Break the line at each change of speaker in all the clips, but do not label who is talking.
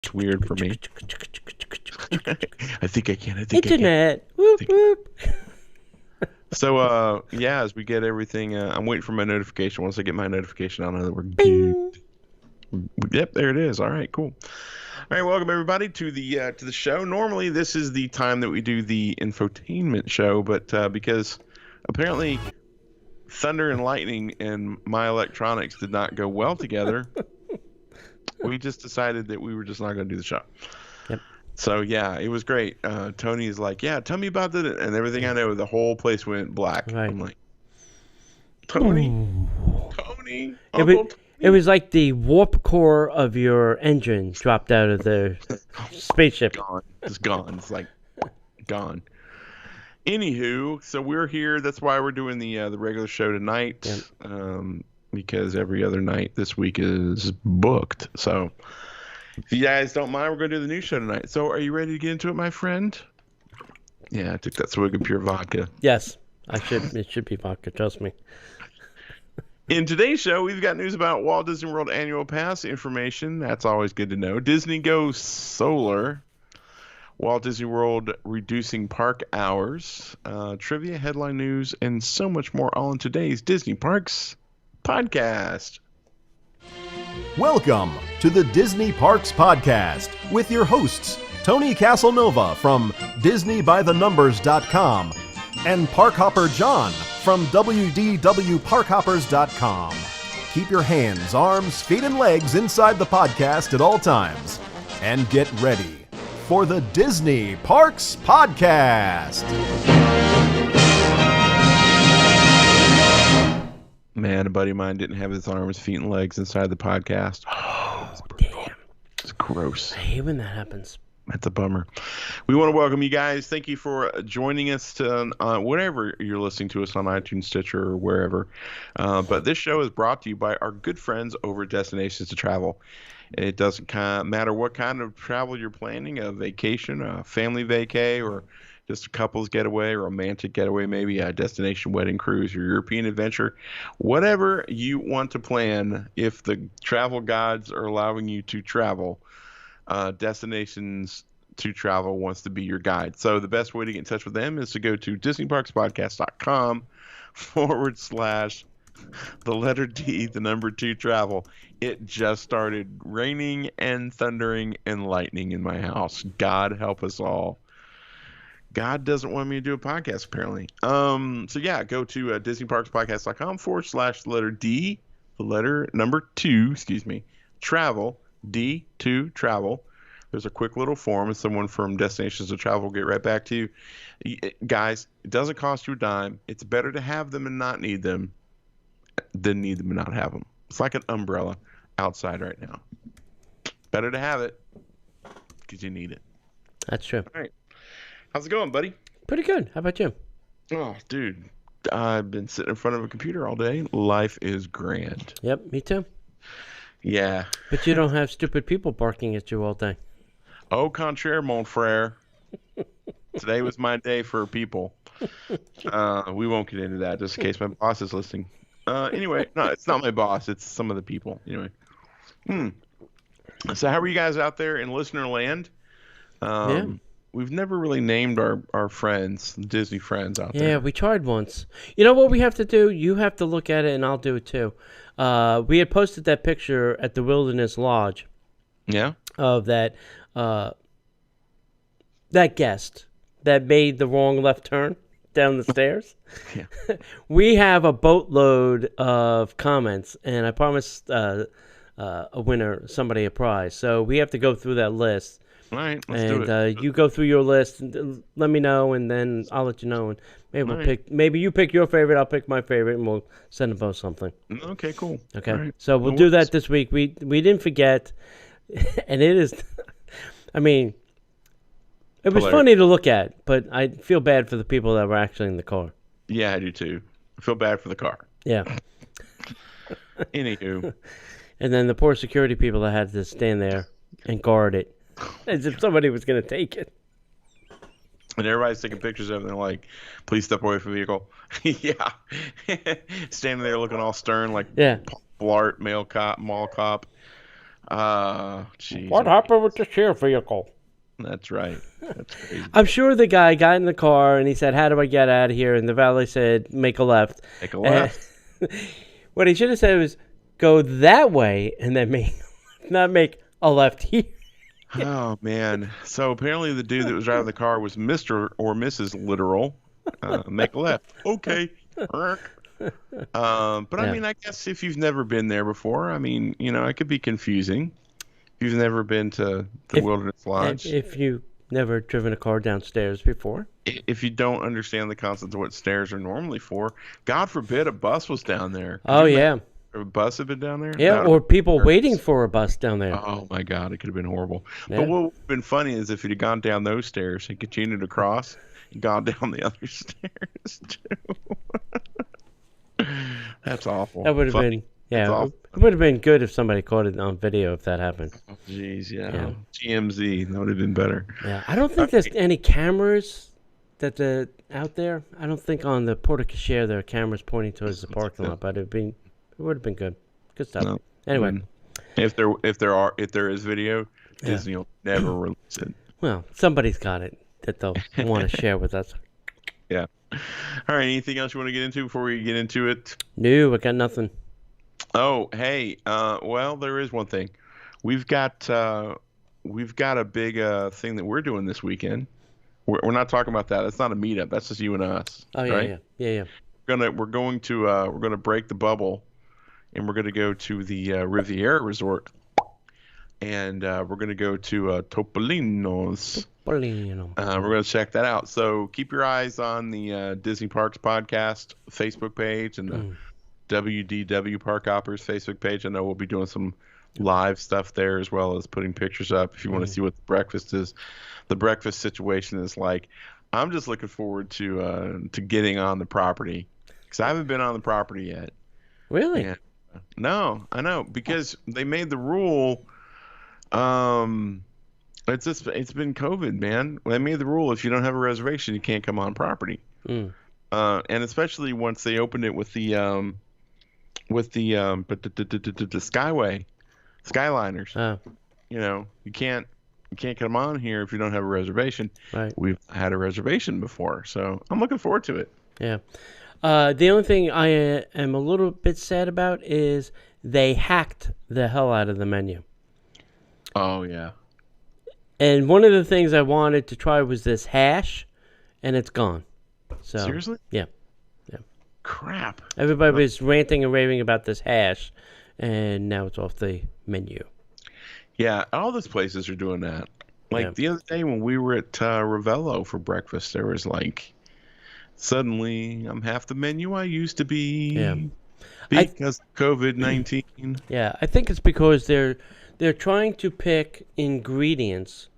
It's weird for me. I think I can.
Internet. Whoop, whoop.
So, yeah, as we get everything, I'm waiting for my notification. Once I get my notification, I'll know that we're good. Yep, there it is. All right, cool. All right, welcome everybody to the show. Normally, this is the time that we do the infotainment show, but because apparently thunder and lightning and my electronics did not go well together, we just decided that we were just not going to do the show.
Yep.
So yeah, it was great. Tony is like, yeah, tell me about it, and everything I know, the whole place went black.
Right.
I'm like, Tony,
It was like the warp core of your engine dropped out of the spaceship.
Gone. It's gone. It's like gone. Anywho, so we're here. That's why we're doing the regular show tonight.
Yep.
Because every other night this week is booked. So if you guys don't mind, we're going to do the new show tonight. So are you ready to get into it, my friend? Yeah, I took that swig of pure vodka.
Yes, it should be vodka. Trust me.
In today's show, we've got news about Walt Disney World Annual Pass information. That's always good to know. Disney goes solar. Walt Disney World reducing park hours. Trivia, headline news, and so much more all in today's Disney Parks podcast.
Welcome to the Disney Parks Podcast with your hosts, Tony Casanova from DisneyByTheNumbers.com and Parkhopper John from WDWParkhoppers.com. Keep your hands, arms, feet, and legs inside the podcast at all times. And get ready for the Disney Parks Podcast.
Man, a buddy of mine didn't have his arms, feet, and legs inside the podcast.
Oh, damn.
It's gross.
I hate when that happens.
That's a bummer. We want to welcome you guys. Thank you for joining us to whatever you're listening to us on iTunes, Stitcher, or wherever. But this show is brought to you by our good friends over at Destinations to Travel. It doesn't matter what kind of travel you're planning, a vacation, a family vacay, or just a couple's getaway, or a romantic getaway, maybe a destination wedding cruise or European adventure. Whatever you want to plan, if the travel gods are allowing you to travel, Destinations to Travel wants to be your guide. So the best way to get in touch with them is to go to DisneyParksPodcast.com/D2 travel. It just started raining and thundering and lightning in my house. God help us all. God doesn't want me to do a podcast, apparently. So yeah, go to DisneyParksPodcast.com/D, the letter number 2, travel, D2 travel. There's a quick little form, and someone from Destinations to Travel will get right back to you. Guys, it doesn't cost you a dime. It's better to have them and not need them than need them and not have them. It's like an umbrella outside right now. Better to have it because you need it.
That's true.
All right. How's it going, buddy?
Pretty good. How about you?
Oh, dude. I've been sitting in front of a computer all day. Life is grand.
Yep, me too.
Yeah.
But you don't have stupid people barking at you all day.
Au contraire, mon frère. Today was my day for people. We won't get into that just in case my boss is listening. Anyway, no, it's not my boss. It's some of the people. Anyway. So how are you guys out there in listener land?
Yeah.
We've never really named our friends, Disney friends out there.
Yeah, we tried once. You know what we have to do? You have to look at it, and I'll do it too. We had posted that picture at the Wilderness Lodge.
Yeah?
Of that guest that made the wrong left turn down the stairs.
Yeah.
We have a boatload of comments, and I promised a winner, somebody a prize. So we have to go through that list.
All right, let's do it.
You go through your list and let me know, and then I'll let you know. And maybe we'll pick. Maybe you pick your favorite, I'll pick my favorite, and we'll send them both something.
Okay, cool.
Okay,
right.
So we'll do that this week. We didn't forget, and it is. I mean, it was funny to look at, but I feel bad for the people that were actually in the car.
Yeah, I do too. I feel bad for the car.
Yeah.
Anywho.
And then the poor security people that had to stand there and guard it. As if somebody was going to take it.
And everybody's taking pictures of it, and they're like, please step away from the vehicle. Yeah. Standing there looking all stern like Paul Blart, mall cop. Jeez.
What happened with the share vehicle?
That's right. That's crazy.
I'm sure the guy got in the car and he said, "How do I get out of here?" And the valet said, "Make a left."
Take a left.
What he should have said was, "Go that way," and then not make a left here.
Oh man! So apparently the dude that was driving the car was Mr. or Mrs. Literal. Make a left. Okay. But I mean, I guess if you've never been there before, I mean, it could be confusing. If you've never been to the Wilderness Lodge.
If you've never driven a car downstairs before.
If you don't understand the concept of what stairs are normally for, God forbid a bus was down there.
Oh, yeah.
A bus had been down there?
Yeah, or people waiting for a bus down there.
Oh, my God. It could have been horrible.
Yeah.
But what would have been funny is if you'd have gone down those stairs and continued across and gone down the other stairs, too. That's awful.
That would have been, yeah, it would have been good if somebody caught it on video if that happened.
Oh, jeez, yeah. GMZ, that would have been better.
Yeah, I don't think there's any cameras out there. I don't think on the porte cochere there are cameras pointing towards the parking lot, but it would have been good. Good stuff.
No.
Anyway,
if there is video, Disney will never release it.
Well, somebody's got it that they'll want to share with us.
Yeah. All right. Anything else you want to get into before we get into it?
No, I got nothing.
Oh, hey. Well, there is one thing. We've got a big thing that we're doing this weekend. We're not talking about that. It's not a meetup. That's just you and us.
Oh yeah,
right?
yeah.
We're going to break the bubble, and we're going to go to the Riviera Resort, and we're going to go to Topolino's. We're going to check that out. So keep your eyes on the Disney Parks Podcast Facebook page and the WDWParkhoppers Facebook page. I know we'll be doing some live stuff there as well as putting pictures up if you want to see what the breakfast is. The breakfast situation is like. I'm just looking forward to getting on the property because I haven't been on the property yet.
Really?
And, no, I know because they made the rule. It's been COVID, man. They made the rule if you don't have a reservation, you can't come on property. And especially once they opened it with the Skyliners. You can't come on here if you don't have a reservation.
Right.
We've had a reservation before, so I'm looking forward to it.
Yeah. The only thing I am a little bit sad about is they hacked the hell out of the menu.
Oh, yeah.
And one of the things I wanted to try was this hash, and it's gone. So,
seriously?
Yeah.
Crap.
Everybody was ranting and raving about this hash, and now it's off the menu.
Yeah, all those places are doing that. Like the other day when we were at Ravello for breakfast, there was like, suddenly I'm half the menu I used to be.
Yeah.
Because of COVID-19.
Yeah, I think it's because they're trying to pick ingredients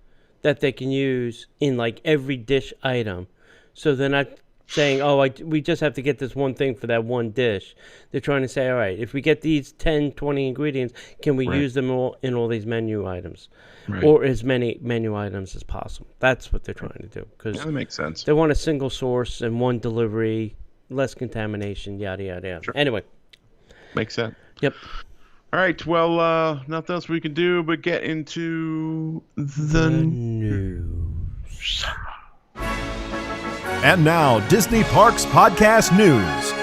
that they can use in like every dish item. So they're not saying, we just have to get this one thing for that one dish. They're trying to say, all right, if we get these 10, 20 ingredients, can we use them all in all these menu items?
Right.
Or as many menu items as possible. That's what they're trying to do. Because
that makes sense.
They want a single source and one delivery, less contamination, yada, yada, yada. Sure. Anyway.
Makes sense.
Yep.
All right. Well, nothing else we can do but get into the news.
And now, Disney Parks Podcast News.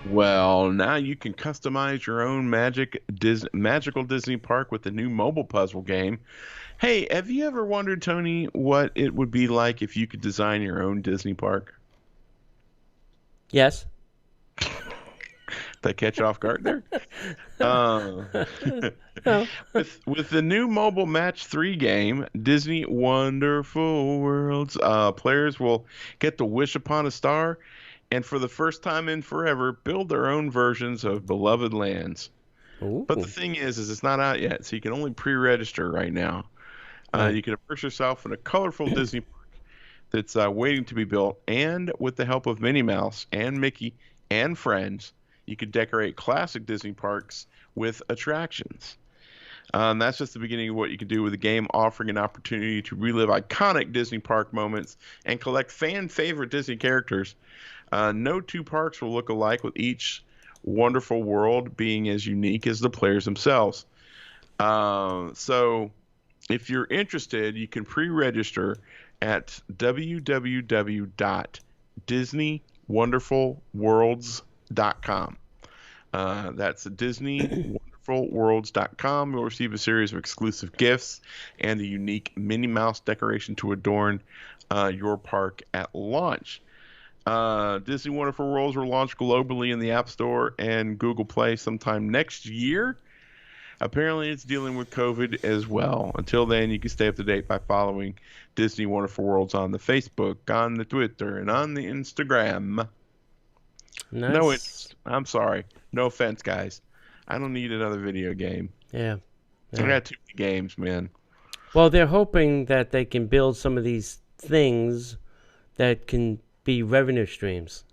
Well, now you can customize your own magical Disney park with the new mobile puzzle game. Hey, have you ever wondered, Tony, what it would be like if you could design your own Disney park?
Yes.
That catch you off guard there? With the new mobile Match 3 game, Disney Wonderful Worlds, players will get to wish upon a star and for the first time in forever, build their own versions of beloved lands.
Ooh.
But the thing is it's not out yet, so you can only pre-register right now. You can immerse yourself in a colorful Disney park that's waiting to be built, and with the help of Minnie Mouse and Mickey and friends, you could decorate classic Disney parks with attractions. That's just the beginning of what you can do with the game, offering an opportunity to relive iconic Disney park moments and collect fan favorite Disney characters. No two parks will look alike, with each wonderful world being as unique as the players themselves. So if you're interested, you can pre-register at www.disneywonderfulworlds.com. That's DisneyWonderfulWorlds.com. You'll receive a series of exclusive gifts and a unique Minnie Mouse decoration to adorn your park at launch. Disney Wonderful Worlds will launch globally in the App Store and Google Play sometime next year. Apparently, it's dealing with COVID as well. Until then, you can stay up to date by following Disney Wonderful Worlds on the Facebook, on the Twitter, and on the Instagram.
Nice.
No interest. I'm sorry. No offense, guys. I don't need another video game.
Yeah.
I got too many games, man.
Well, they're hoping that they can build some of these things that can be revenue streams.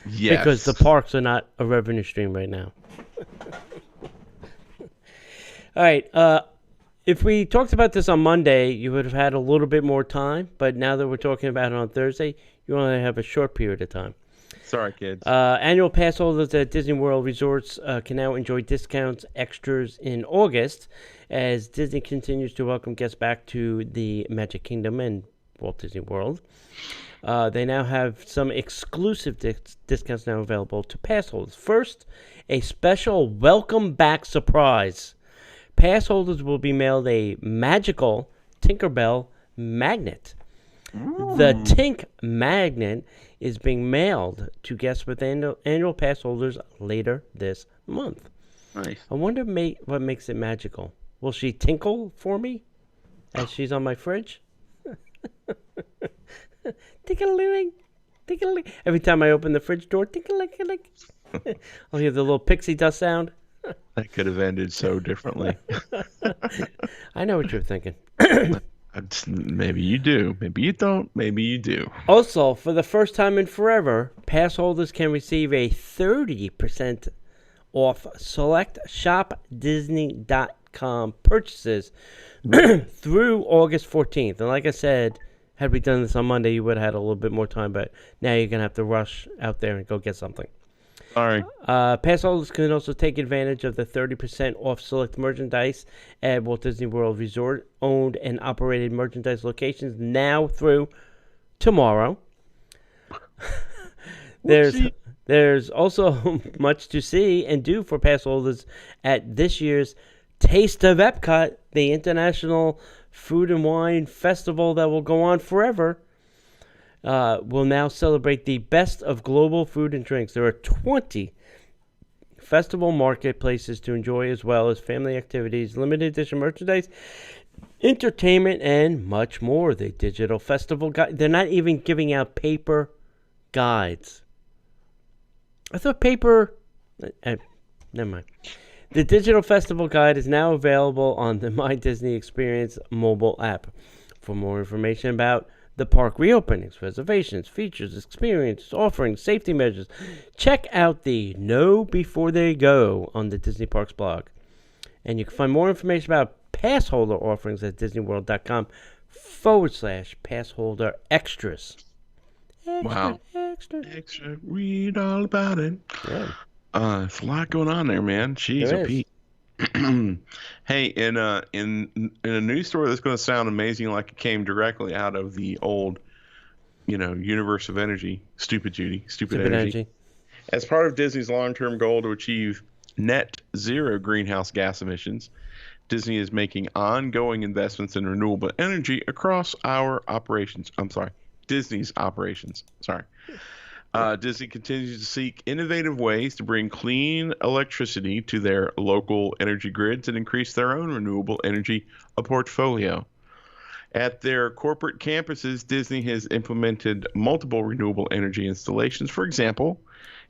Yes.
Because the parks are not a revenue stream right now. All right. If we talked about this on Monday, you would have had a little bit more time. But now that we're talking about it on Thursday, you only have a short period of time.
Sorry, kids.
Annual pass holders at Disney World resorts can now enjoy discounts, extras in August as Disney continues to welcome guests back to the Magic Kingdom and Walt Disney World. They now have some exclusive discounts now available to pass holders. First, a special welcome back surprise. Pass holders will be mailed a magical Tinkerbell magnet. The Tink magnet is being mailed to guests with annual pass holders later this month.
Nice.
I wonder what makes it magical. Will she tinkle for me as she's on my fridge? Tinkle-ling, tinkle-ling. Every time I open the fridge door, tinkle-ling. I'll hear the little pixie dust sound.
That could have ended so differently.
I know what you're thinking.
Maybe you do. Maybe you don't. Maybe you do.
Also, for the first time in forever, pass holders can receive a 30% off select shopdisney.com purchases through August 14th. And like I said, had we done this on Monday, you would have had a little bit more time, but now you're going to have to rush out there and go get something.
Sorry.
Pass holders can also take advantage of the 30% off select merchandise at Walt Disney World Resort owned and operated merchandise locations now through tomorrow. There's also much to see and do for pass holders at this year's Taste of Epcot, the international food and wine festival that will go on forever. Will now celebrate the best of global food and drinks. There are 20 festival marketplaces to enjoy, as well as family activities, limited edition merchandise, entertainment, and much more. The digital festival guide. They're not even giving out paper guides. I thought paper. Never mind. The digital festival guide is now available on the My Disney Experience mobile app. For more information about the park reopenings, reservations, features, experiences, offerings, safety measures, check out the Know Before They Go on the Disney Parks blog. And you can find more information about pass holder offerings at disneyworld.com/pass holder extras.
Wow. Extra. Read all about it.
Yeah.
It's a lot going on there, man. Jeez,
There is.
Pete. Hey, in a news story that's going to sound amazing, like it came directly out of the old, universe of energy. Stupid energy. As part of Disney's long-term goal to achieve net zero greenhouse gas emissions, Disney is making ongoing investments in renewable energy across Disney's operations. Disney continues to seek innovative ways to bring clean electricity to their local energy grids and increase their own renewable energy portfolio. At their corporate campuses, Disney has implemented multiple renewable energy installations. For example,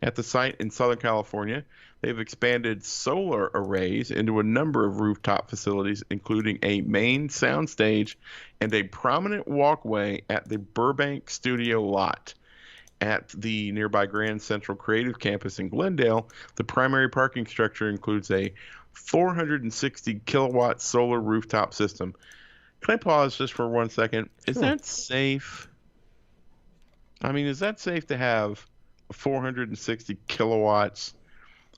at the site in Southern California, they've expanded solar arrays into a number of rooftop facilities, including a main soundstage and a prominent walkway at the Burbank Studio lot. At the nearby Grand Central Creative Campus in Glendale, the primary parking structure includes a 460 kilowatt solar rooftop system. Can I pause just for 1 second? Is that safe? I mean, is that safe to have 460 kilowatts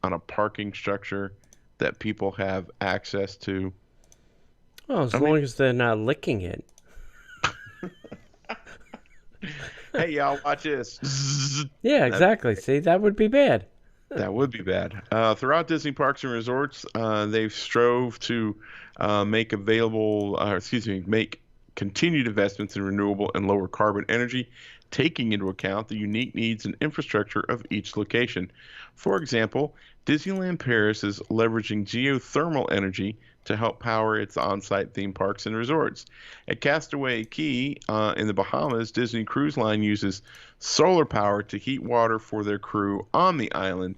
on a parking structure that people have access to.
Well, as
I
long
mean,
as they're not licking it.
hey, y'all, watch this.
Yeah,
That,
exactly. See, that would be bad.
that would be bad. Throughout Disney parks and resorts, they've strove to make continued investments in renewable and lower carbon energy, taking into account the unique needs and infrastructure of each location. For example, Disneyland Paris is leveraging geothermal energy to help power its on-site theme parks and resorts. At Castaway Cay in the Bahamas, Disney Cruise Line uses solar power to heat water for their crew on the island.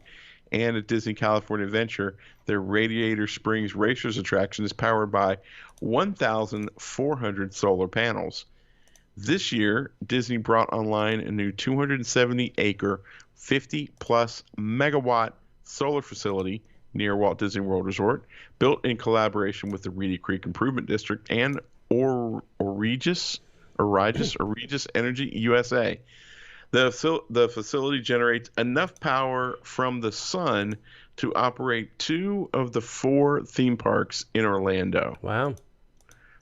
And at Disney California Adventure, their Radiator Springs Racers attraction is powered by 1,400 solar panels. This year, Disney brought online a new 270-acre, 50-plus megawatt solar facility near Walt Disney World Resort, built in collaboration with the Reedy Creek Improvement District and Regis Energy USA. The facility generates enough power from the sun to operate 2 of the 4 theme parks in Orlando.
Wow.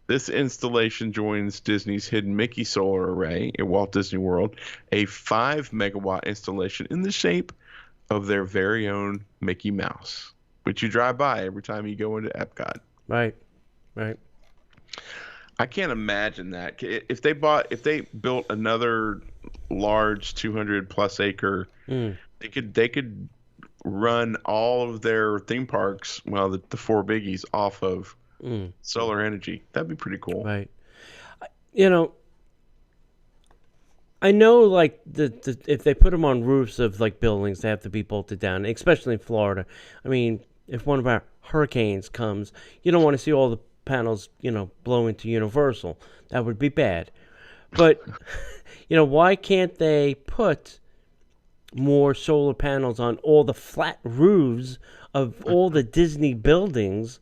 This installation joins Disney's Hidden Mickey solar array at Walt Disney World, a 5-megawatt installation in the shape of their very own Mickey Mouse, which you drive by every time you go into Epcot.
Right.
I can't imagine that. If they built another large 200-plus acre, they could run all of their theme parks, well, the 4 biggies, off of solar energy. That'd be pretty cool.
Right. I know, like, if they put them on roofs of, like, buildings, they have to be bolted down, especially in Florida. I mean, if one of our hurricanes comes, you don't want to see all the panels, blow into Universal. That would be bad. But, why can't they put more solar panels on all the flat roofs of all the Disney buildings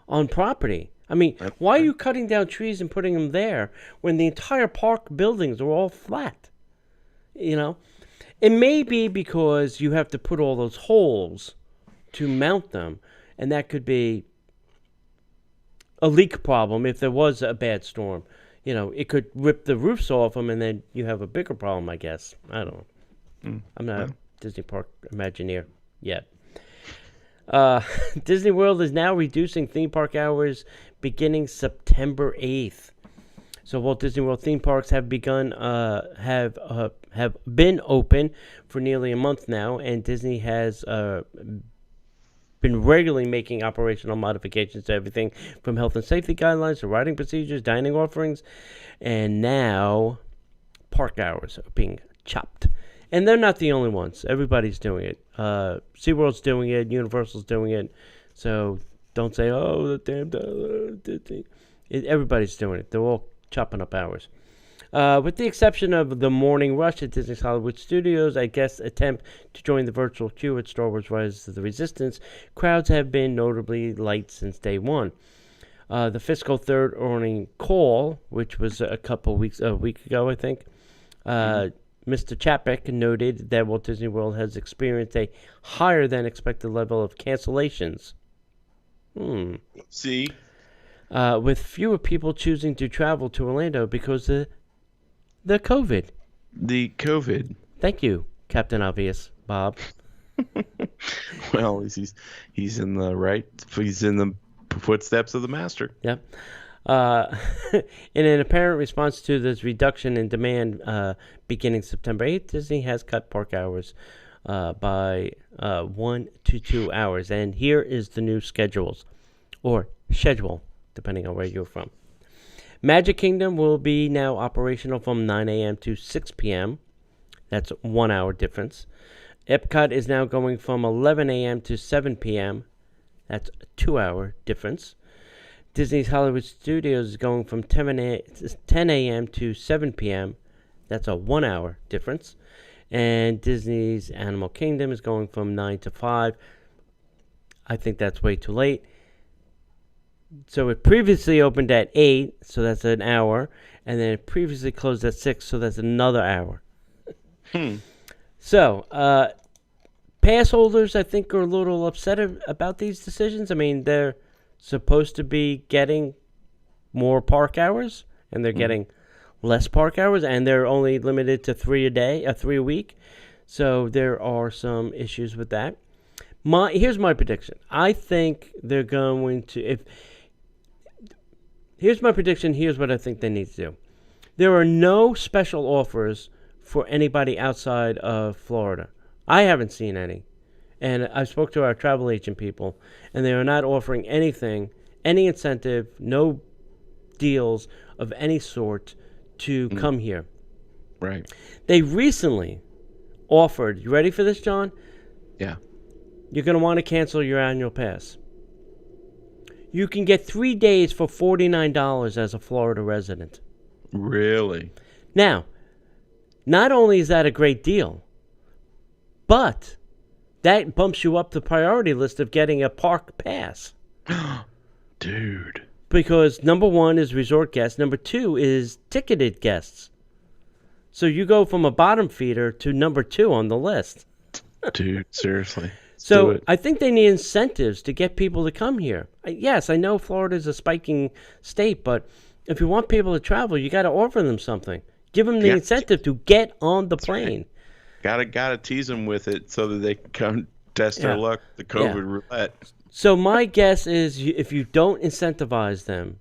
on property? I mean, why are you cutting down trees and putting them there when the entire park buildings are all flat? It may be because you have to put all those holes to mount them, and that could be a leak problem if there was a bad storm. It could rip the roofs off them, and then you have a bigger problem, I guess. I don't know. I'm not a Disney Park Imagineer yet. Disney World is now reducing theme park hours beginning September 8th. So Walt Disney World theme parks have begun have been open for nearly a month now, and Disney has been regularly making operational modifications to everything from health and safety guidelines to riding procedures, dining offerings, and now park hours are being chopped. And they're not the only ones. Everybody's doing it. SeaWorld's doing it. Universal's doing it. So don't say, oh, the damn Disney. Everybody's doing it. They're all chopping up hours. With the exception of the morning rush at Disney's Hollywood Studios, I guess attempt to join the virtual queue at Star Wars Rise of the Resistance, crowds have been notably light since day one. The fiscal third earning call, which was a week ago, I think, Mr. Chapek noted that Walt Disney World has experienced a higher than expected level of cancellations.
See?
With fewer people choosing to travel to Orlando because of the COVID.
The COVID.
Thank you, Captain Obvious, Bob.
Well, he's in the footsteps of the master.
Yep. In an apparent response to this reduction in demand beginning September 8th, Disney has cut park hours by 1 to 2 hours. And here is the new schedule, depending on where you're from. Magic Kingdom will be now operational from 9 a.m. to 6 p.m. That's 1 hour difference. Epcot is now going from 11 a.m. to 7 p.m. That's a 2 hour difference. Disney's Hollywood Studios is going from 10 a.m. to 7 p.m. That's a 1 hour difference. And Disney's Animal Kingdom is going from 9 to 5. I think that's way too late. So it previously opened at 8, so that's an hour. And then it previously closed at 6, so that's another hour. So, pass holders, I think, are a little upset about these decisions. I mean, they're supposed to be getting more park hours, and they're getting less park hours, and they're only limited to 3 a week. So there are some issues with that. Here's my prediction. I think they're going to here's my prediction. Here's what I think they need to do. There are no special offers for anybody outside of Florida. I haven't seen any. And I spoke to our travel agent people, and they are not offering anything, any incentive, no deals of any sort to come here.
Right.
They recently offered, you ready for this, John?
Yeah.
You're going to want to cancel your annual pass. You can get 3 days for $49 as a Florida resident.
Really?
Now, not only is that a great deal, but that bumps you up the priority list of getting a park pass.
Dude.
Because number one is resort guests. Number two is ticketed guests. So you go from a bottom feeder to number 2 on the list.
Dude, seriously.
So I think they need incentives to get people to come here. Yes, I know Florida is a spiking state, but if you want people to travel, you got to offer them something. Give them the incentive to get on the plane.
Right. Gotta tease them with it so that they can come test their luck, the COVID roulette.
So my guess is if you don't incentivize them,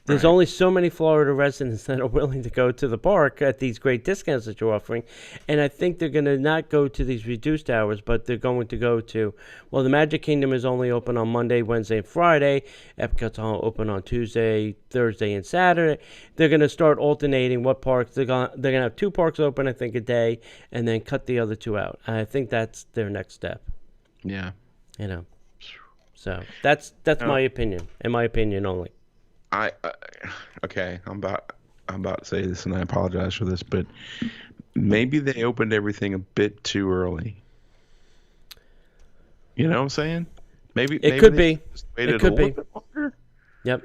there's only so many Florida residents that are willing to go to the park at these great discounts that you're offering. And I think they're going to not go to these reduced hours, but they're going to go to, well, the Magic Kingdom is only open on Monday, Wednesday, and Friday. Epcot's open on Tuesday, Thursday, and Saturday. They're going to start alternating what parks. They're going to have 2 parks open, I think, a day, and then cut the other 2 out. And I think that's their next step.
Yeah.
You know. So that's my opinion, and my opinion only.
Okay, I'm about to say this, and I apologize for this, but maybe they opened everything a bit too early. You know what I'm saying? Maybe
could be.
Just waited
it could
a little
be.
bit longer.
Yep.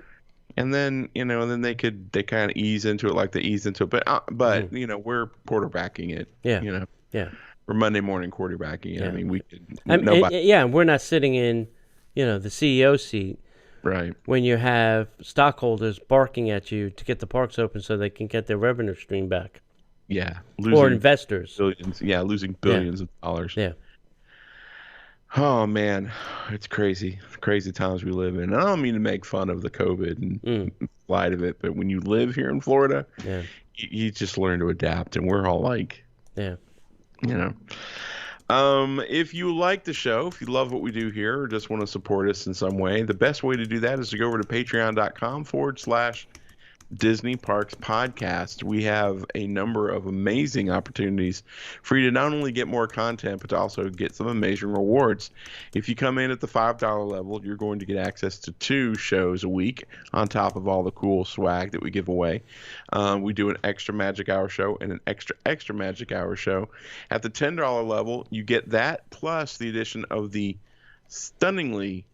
And then they kind of ease into it like they ease into it, but we're quarterbacking it.
Yeah.
Yeah. We're Monday morning quarterbacking it.
Yeah.
I mean, we could.
We're not sitting in, the CEO seat.
Right.
When you have stockholders barking at you to get the parks open so they can get their revenue stream back.
Yeah.
Or investors.
Billions. Yeah, losing billions of dollars.
Yeah.
Oh, man. It's crazy. Crazy times we live in. I don't mean to make fun of the COVID and light of it, but when you live here in Florida, you just learn to adapt, and we're all like, if you like the show, if you love what we do here or just want to support us in some way, the best way to do that is to go over to patreon.com/Disney Parks Podcast. We have a number of amazing opportunities for you to not only get more content, but to also get some amazing rewards. If you come in at the $5 level, you're going to get access to 2 shows a week on top of all the cool swag that we give away. We do an extra Magic Hour show and an extra Magic Hour show. At the $10 level, you get that plus the addition of the stunningly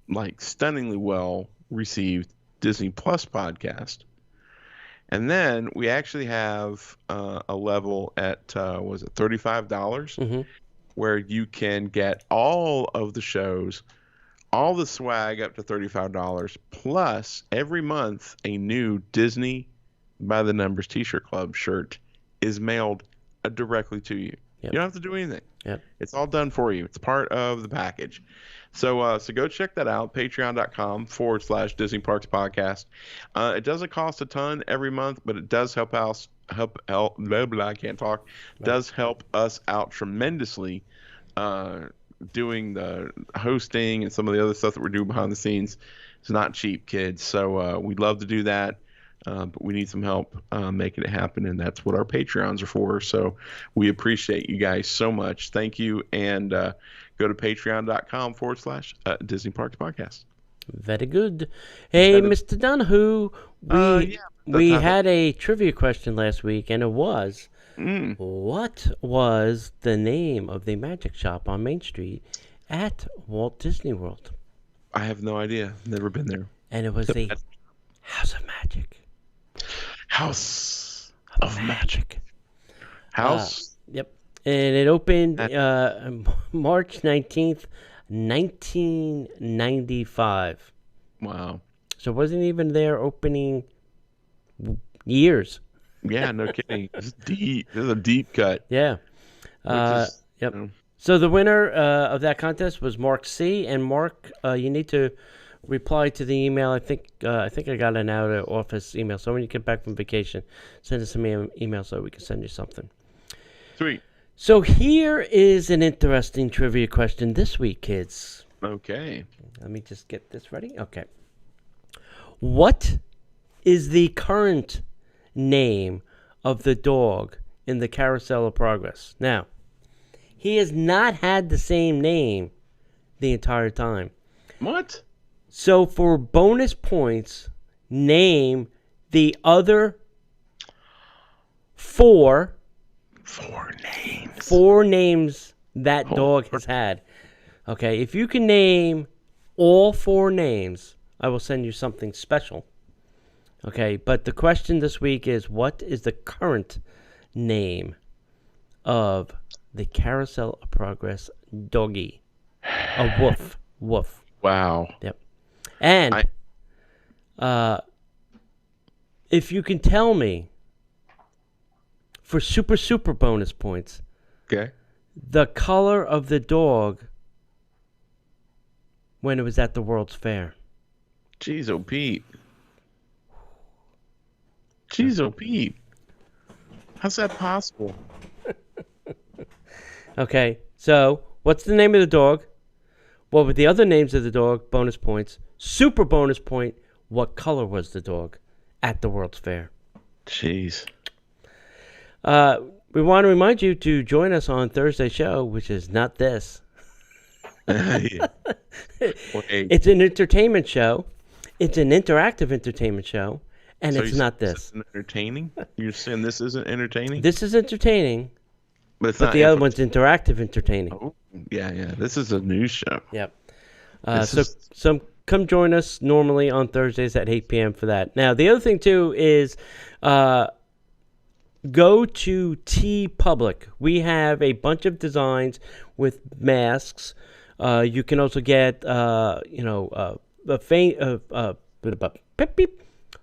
well received Disney Plus podcast. And then we actually have a level at $35 where you can get all of the shows, all the swag up to $35 plus every month a new Disney by the Numbers T-shirt Club shirt is mailed directly to you. Yep. You don't have to do anything.
Yep.
It's all done for you. It's part of the package. So go check that out, patreon.com/Disney Parks Podcast. It doesn't cost a ton every month, but it does help us I can't talk. Does help us out tremendously doing the hosting and some of the other stuff that we're doing behind the scenes. It's not cheap, kids. So we'd love to do that. But we need some help making it happen, and that's what our Patreons are for. So we appreciate you guys so much. Thank you, and go to patreon.com/Disney Parks Podcast.
Very good. Hey, Mr. Donahue, we had a trivia question last week, and it was, what was the name of the magic shop on Main Street at Walt Disney World?
I have no idea. Never been there.
And it was the House of Magic.
House of Magic. House?
Yep. And it opened March 19th, 1995.
Wow.
So it wasn't even their opening years.
Yeah, no kidding. This is deep. This is a deep cut.
Yeah.
Which is,
Yep. So the winner of that contest was Mark C. And Mark, you need to reply to the email. I think I got an out of office email. So when you get back from vacation, send us an email so we can send you something.
Sweet.
So here is an interesting trivia question this week, kids.
Okay.
Let me just get this ready. Okay. What is the current name of the dog in the Carousel of Progress? Now, he has not had the same name the entire time.
What?
So for bonus points, name the other four names that dog has had. Okay, if you can name all four names, I will send you something special. Okay, but the question this week is, what is the current name of the Carousel of Progress doggy? A woof. Woof.
Wow.
Yep. And if you can tell me, for super bonus points,
Okay.
the color of the dog when it was at the World's Fair.
Jeez, oh Pete. Jeez, oh Pete. How's that possible?
Okay, so what's the name of the dog? What were the other names of the dog? Bonus points. Super bonus point. What color was the dog at the World's Fair?
Jeez.
We want to remind you to join us on Thursday's show, which is not this. It's an entertainment show. It's an interactive entertainment show, and it's not this.
Entertaining? You're saying this isn't entertaining?
This is entertaining,
but it's
but
not
the other one's interactive entertaining.
Oh, yeah. This is a news show.
Yep. So come join us normally on Thursdays at 8 p.m. for that. Now, the other thing, too, is go to TeePublic. We have a bunch of designs with masks. You can also get,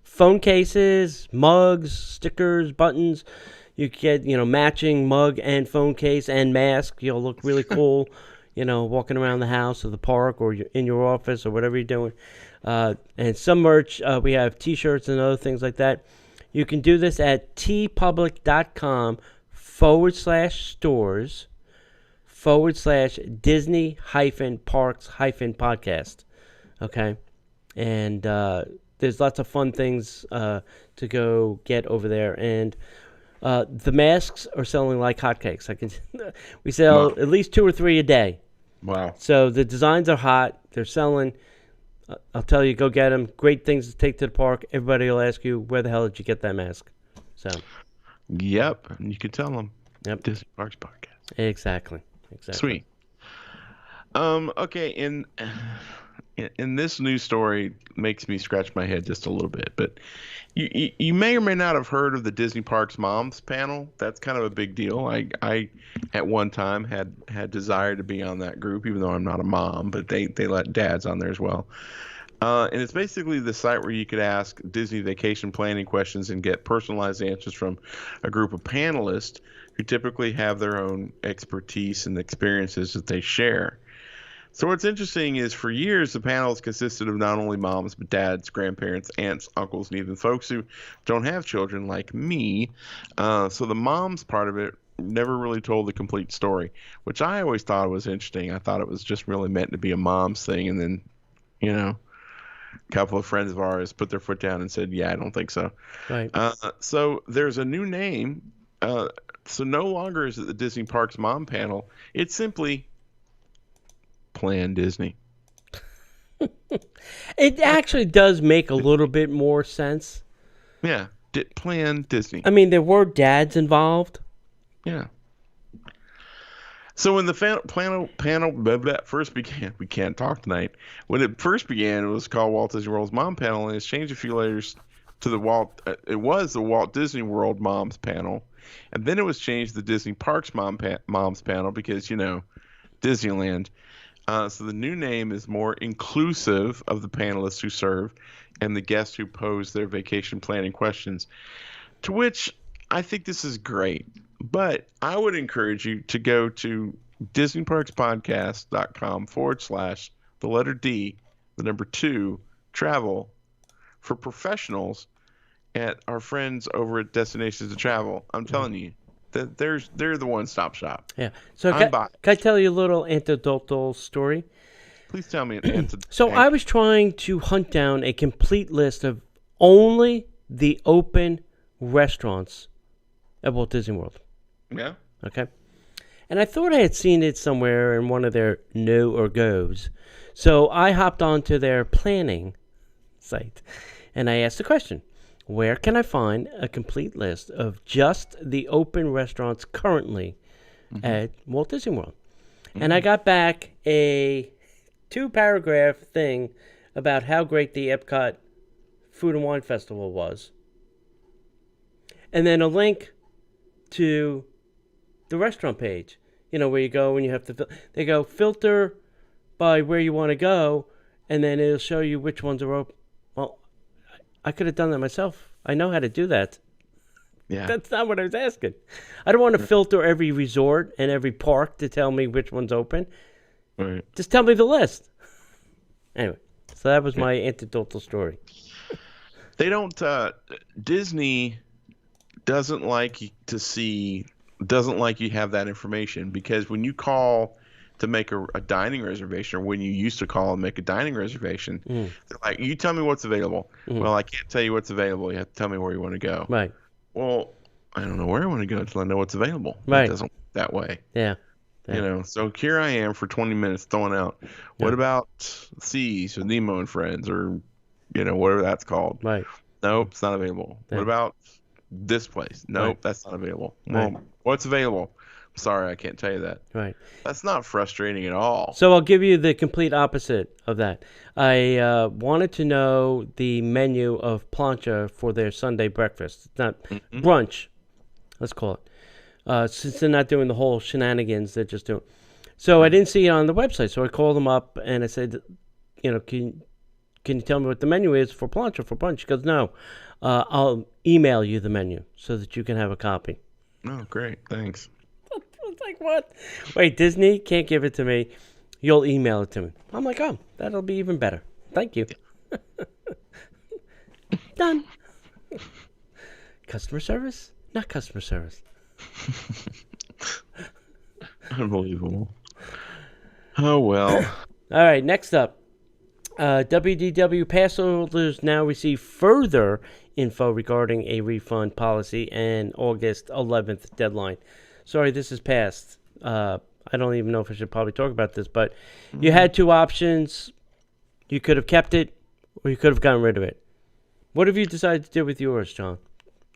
phone cases, mugs, stickers, buttons. You get, matching mug and phone case and mask. You'll look really cool, walking around the house or the park or in your office or whatever you're doing. And some merch, we have T-shirts and other things like that. You can do this at teepublic.com/stores/Disney-Parks-podcast. Okay? And there's lots of fun things to go get over there. And the masks are selling like hotcakes. We sell at least 2 or 3 a day.
Wow.
So the designs are hot. They're selling. I'll tell you, go get them. Great things to take to the park. Everybody will ask you, where the hell did you get that mask? So.
Yep. And you can tell them.
Yep.
Disney Parks Podcast.
Exactly.
Sweet. Okay. In this news story makes me scratch my head just a little bit, but you may or may not have heard of the Disney Parks Moms panel. That's kind of a big deal. I at one time had desire to be on that group, even though I'm not a mom, but they let dads on there as well. And it's basically the site where you could ask Disney vacation planning questions and get personalized answers from a group of panelists who typically have their own expertise and experiences that they share. So what's interesting is for years, the panels consisted of not only moms, but dads, grandparents, aunts, uncles, and even folks who don't have children like me. So the moms part of it never really told the complete story, which I always thought was interesting. I thought it was just really meant to be a mom's thing. And then, a couple of friends of ours put their foot down and said, yeah, I don't think so.
Right.
So there's a new name. So no longer is it the Disney Parks Mom Panel. It's simply Plan Disney.
It actually does make a little bit more sense.
Yeah, Plan Disney.
I mean, there were dads involved.
Yeah. So when the panel first began, we can't talk tonight. When it first began, it was called Walt Disney World's Mom Panel, and it's changed a few letters to it was the Walt Disney World Moms Panel. And then it was changed to the Disney Parks Moms panel because, Disneyland. So the new name is more inclusive of the panelists who serve and the guests who pose their vacation planning questions, to which I think this is great. But I would encourage you to go to DisneyParksPodcast.com/ the letter D, the number 2, travel for professionals at our friends over at Destinations to Travel. I'm telling you, that they're the one-stop shop.
Yeah. So
I'm
can I tell you a little anecdotal story?
Please tell me an answer.
So I was trying to hunt down a complete list of only the open restaurants at Walt Disney World.
Yeah.
Okay. And I thought I had seen it somewhere in one of their no or goes. So I hopped onto their planning site and I asked the question, where can I find a complete list of just the open restaurants currently at Walt Disney World? And I got back a 2-paragraph thing about how great the Epcot Food and Wine Festival was. And then a link to the restaurant page, where you go and you have to, they go filter by where you want to go, and then it'll show you which ones are open. Well, I could have done that myself. I know how to do that.
Yeah.
That's not what I was asking. I don't want to filter every resort and every park to tell me which one's open.
Right.
Just tell me the list. Anyway, so that was my anecdotal story.
They don't. Disney doesn't like you have that information, because when you call to make a dining reservation, or when you used to call and make a dining reservation, they're like, you tell me what's available. Well, I can't tell you what's available. You have to tell me where you want to go.
Right.
Well, I don't know where I want to go until I know what's available.
Right.
It doesn't work that way.
Yeah.
So here I am for 20 minutes throwing out, what about Seas or Nemo and Friends, or, whatever that's called.
Right.
Nope, it's not available.
Yeah.
What about this place? Nope, that's not available. Well, what's available? Sorry, I can't tell you that.
Right.
That's not frustrating at all.
So I'll give you the complete opposite of that. I wanted to know the menu of plancha for their Sunday breakfast. It's not brunch, let's call it. Since they're not doing the whole shenanigans, they're just doing. So I didn't see it on the website, so I called them up and I said, can you tell me what the menu is for plancha for brunch? She goes, no, I'll email you the menu so that you can have a copy.
Oh, great, thanks.
I was like, what? Wait, Disney can't give it to me. You'll email it to me. I'm like, oh, that'll be even better. Thank you. Done. Customer service? Not customer service.
Unbelievable. Oh, well.
All right, next up. WDW pass holders now receive further info regarding a refund policy and August 11th deadline. Sorry, this is past. I don't even know if I should probably talk about this, but you had 2 options. You could have kept it, or you could have gotten rid of it. What have you decided to do with yours, John?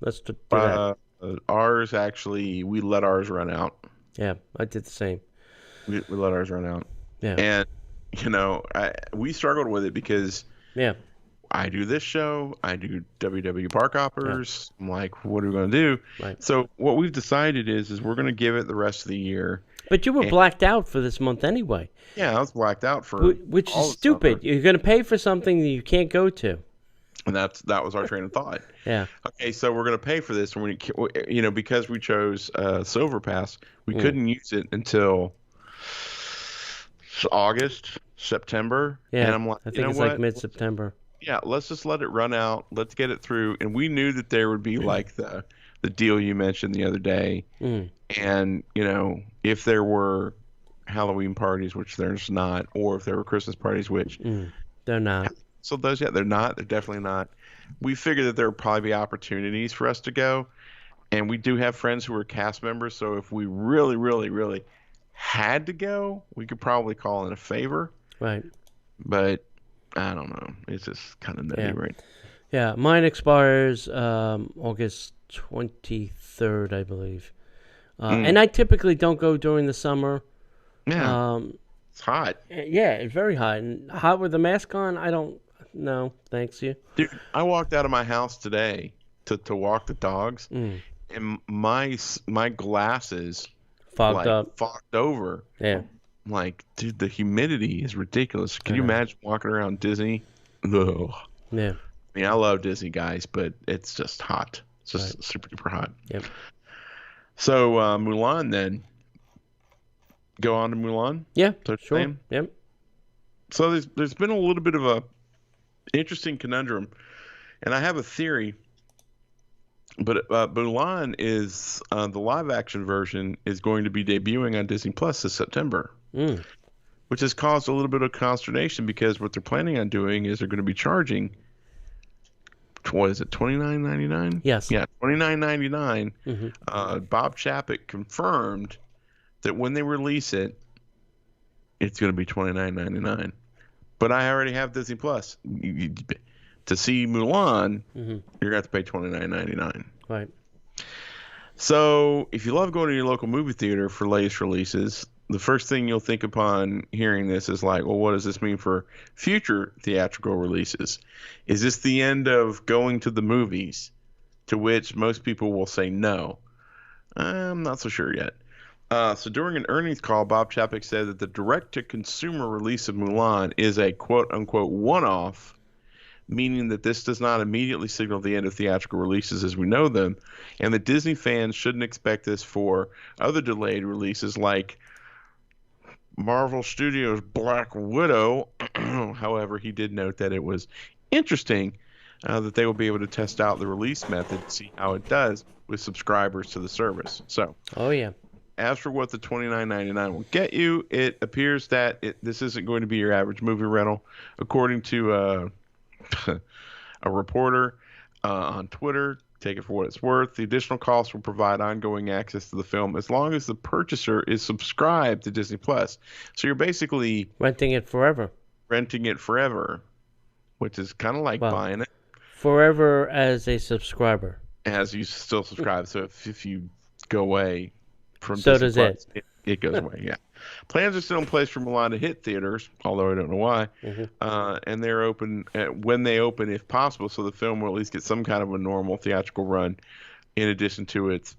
Let's do that.
Ours, actually, we let ours run out.
Yeah, I did the same.
We let ours run out.
Yeah.
And, we struggled with it because I do this show. I do WDWParkhoppers. I'm like, what are we going to do?
Right.
So what we've decided is we're going to give it the rest of the year.
But you were blacked out for this month anyway.
Yeah, I was blacked out for
which is stupid. You're going to pay for something that you can't go to.
And that was our train of thought.
Yeah. Okay,
so we're going to pay for this, and because we chose Silver Pass, we couldn't use it until August, September.
Yeah.
And I'm like,
I think it's like mid-September.
Yeah, let's just let it run out. Let's get it through. And we knew that there would be like the deal you mentioned the other day. And, if there were Halloween parties, which there's not, or if there were Christmas parties, which
they're not.
So those, they're not. They're definitely not. We figured that there would probably be opportunities for us to go. And we do have friends who are cast members. So if we really, really, really had to go, we could probably call in a favor.
Right.
But I don't know. It's just kind of nutty, right?
Yeah. Mine expires August 23rd, I believe. And I typically don't go during the summer.
Yeah. It's hot.
Yeah, it's very hot. And hot with a mask on, I don't know. Thanks you.
Dude, I walked out of my house today to walk the dogs. And and my glasses
Fogged up.
fogged over.
Yeah.
Like, dude, the humidity is ridiculous. Can
I
you
know.
imagine walking around Disney? Ugh.
Yeah.
I mean, I love Disney, guys, but it's just hot. It's just super duper hot.
Yep.
So Mulan, then go on to Mulan.
Yeah.
So
Sure.
name?
Yep.
So there's been a little bit of a interesting conundrum, and I have a theory. But Mulan is the live action version is going to be debuting on Disney Plus this September, which has caused a little bit of consternation because what they're planning on doing is they're going to be charging, what is it, $29.99?
Yes.
Yeah, $29.99. Bob Chapek confirmed that when they release it, it's going to be $29.99. But I already have Disney Plus. To see Mulan, you're going to have to pay $29.99.
Right.
So if you love going to your local movie theater for latest releases, the first thing you'll think upon hearing this is like, well, what does this mean for future theatrical releases? Is this the end of going to the movies? To which most people will say no. I'm not so sure yet. So during an earnings call, Bob Chapek said that the direct-to-consumer release of Mulan is a quote-unquote one-off, meaning that this does not immediately signal the end of theatrical releases as we know them, and that Disney fans shouldn't expect this for other delayed releases like Marvel Studios' Black Widow. However, he did note that it was interesting that they will be able to test out the release method to see how it does with subscribers to the service. So,
Oh yeah.
as for what the $29.99 will get you, it appears that this isn't going to be your average movie rental. According to a reporter on Twitter, take it for what it's worth, the additional costs will provide ongoing access to the film as long as the purchaser is subscribed to Disney Plus. So you're basically
Renting it forever.
renting it forever, which is kind of like
Wow.
buying it
Forever as a subscriber.
as you still subscribe. So if you go away from
So
Disney
does
Plus, it goes away. Yeah. Plans are still in place for Mulan to hit theaters, although I don't know why. And they're open when they open, if possible, so the film will at least get some kind of a normal theatrical run, in addition to its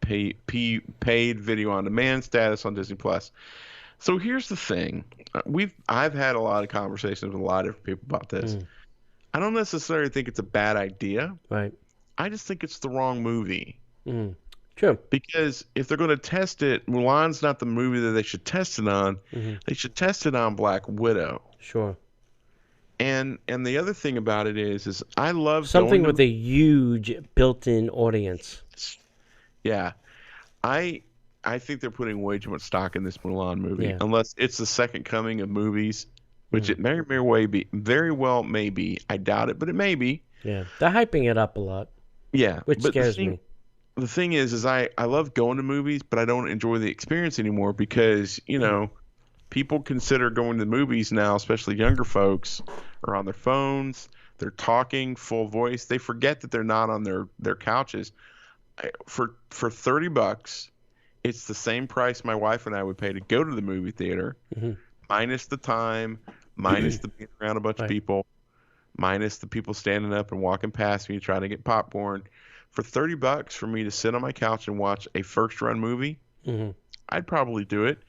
paid video on demand status on Disney Plus. So here's the thing: I've had a lot of conversations with a lot of different people about this. I don't necessarily think it's a bad idea.
Right.
I just think it's the wrong movie.
True.
Because if they're going to test it, Mulan's not the movie that they should test it on. They should test it on Black Widow.
Sure.
And the other thing about it is I love
Something
going
with a huge built-in audience.
Yeah, I think they're putting way too much stock in this Mulan movie,
Yeah.
unless it's the second coming of movies, which it very well may be. I doubt it, but it may be.
Yeah. They're hyping it up a lot,
Yeah,
which
but
scares me.
the thing is I love going to movies, but I don't enjoy the experience anymore because, people consider going to the movies now, especially younger folks, are on their phones, they're talking full voice. They forget that they're not on their couches. For $30, it's the same price my wife and I would pay to go to the movie theater, minus the time, minus the being around a bunch of
Right.
people, minus the people standing up and walking past me trying to get popcorn. For $30 for me to sit on my couch and watch a first-run movie, I'd probably do it.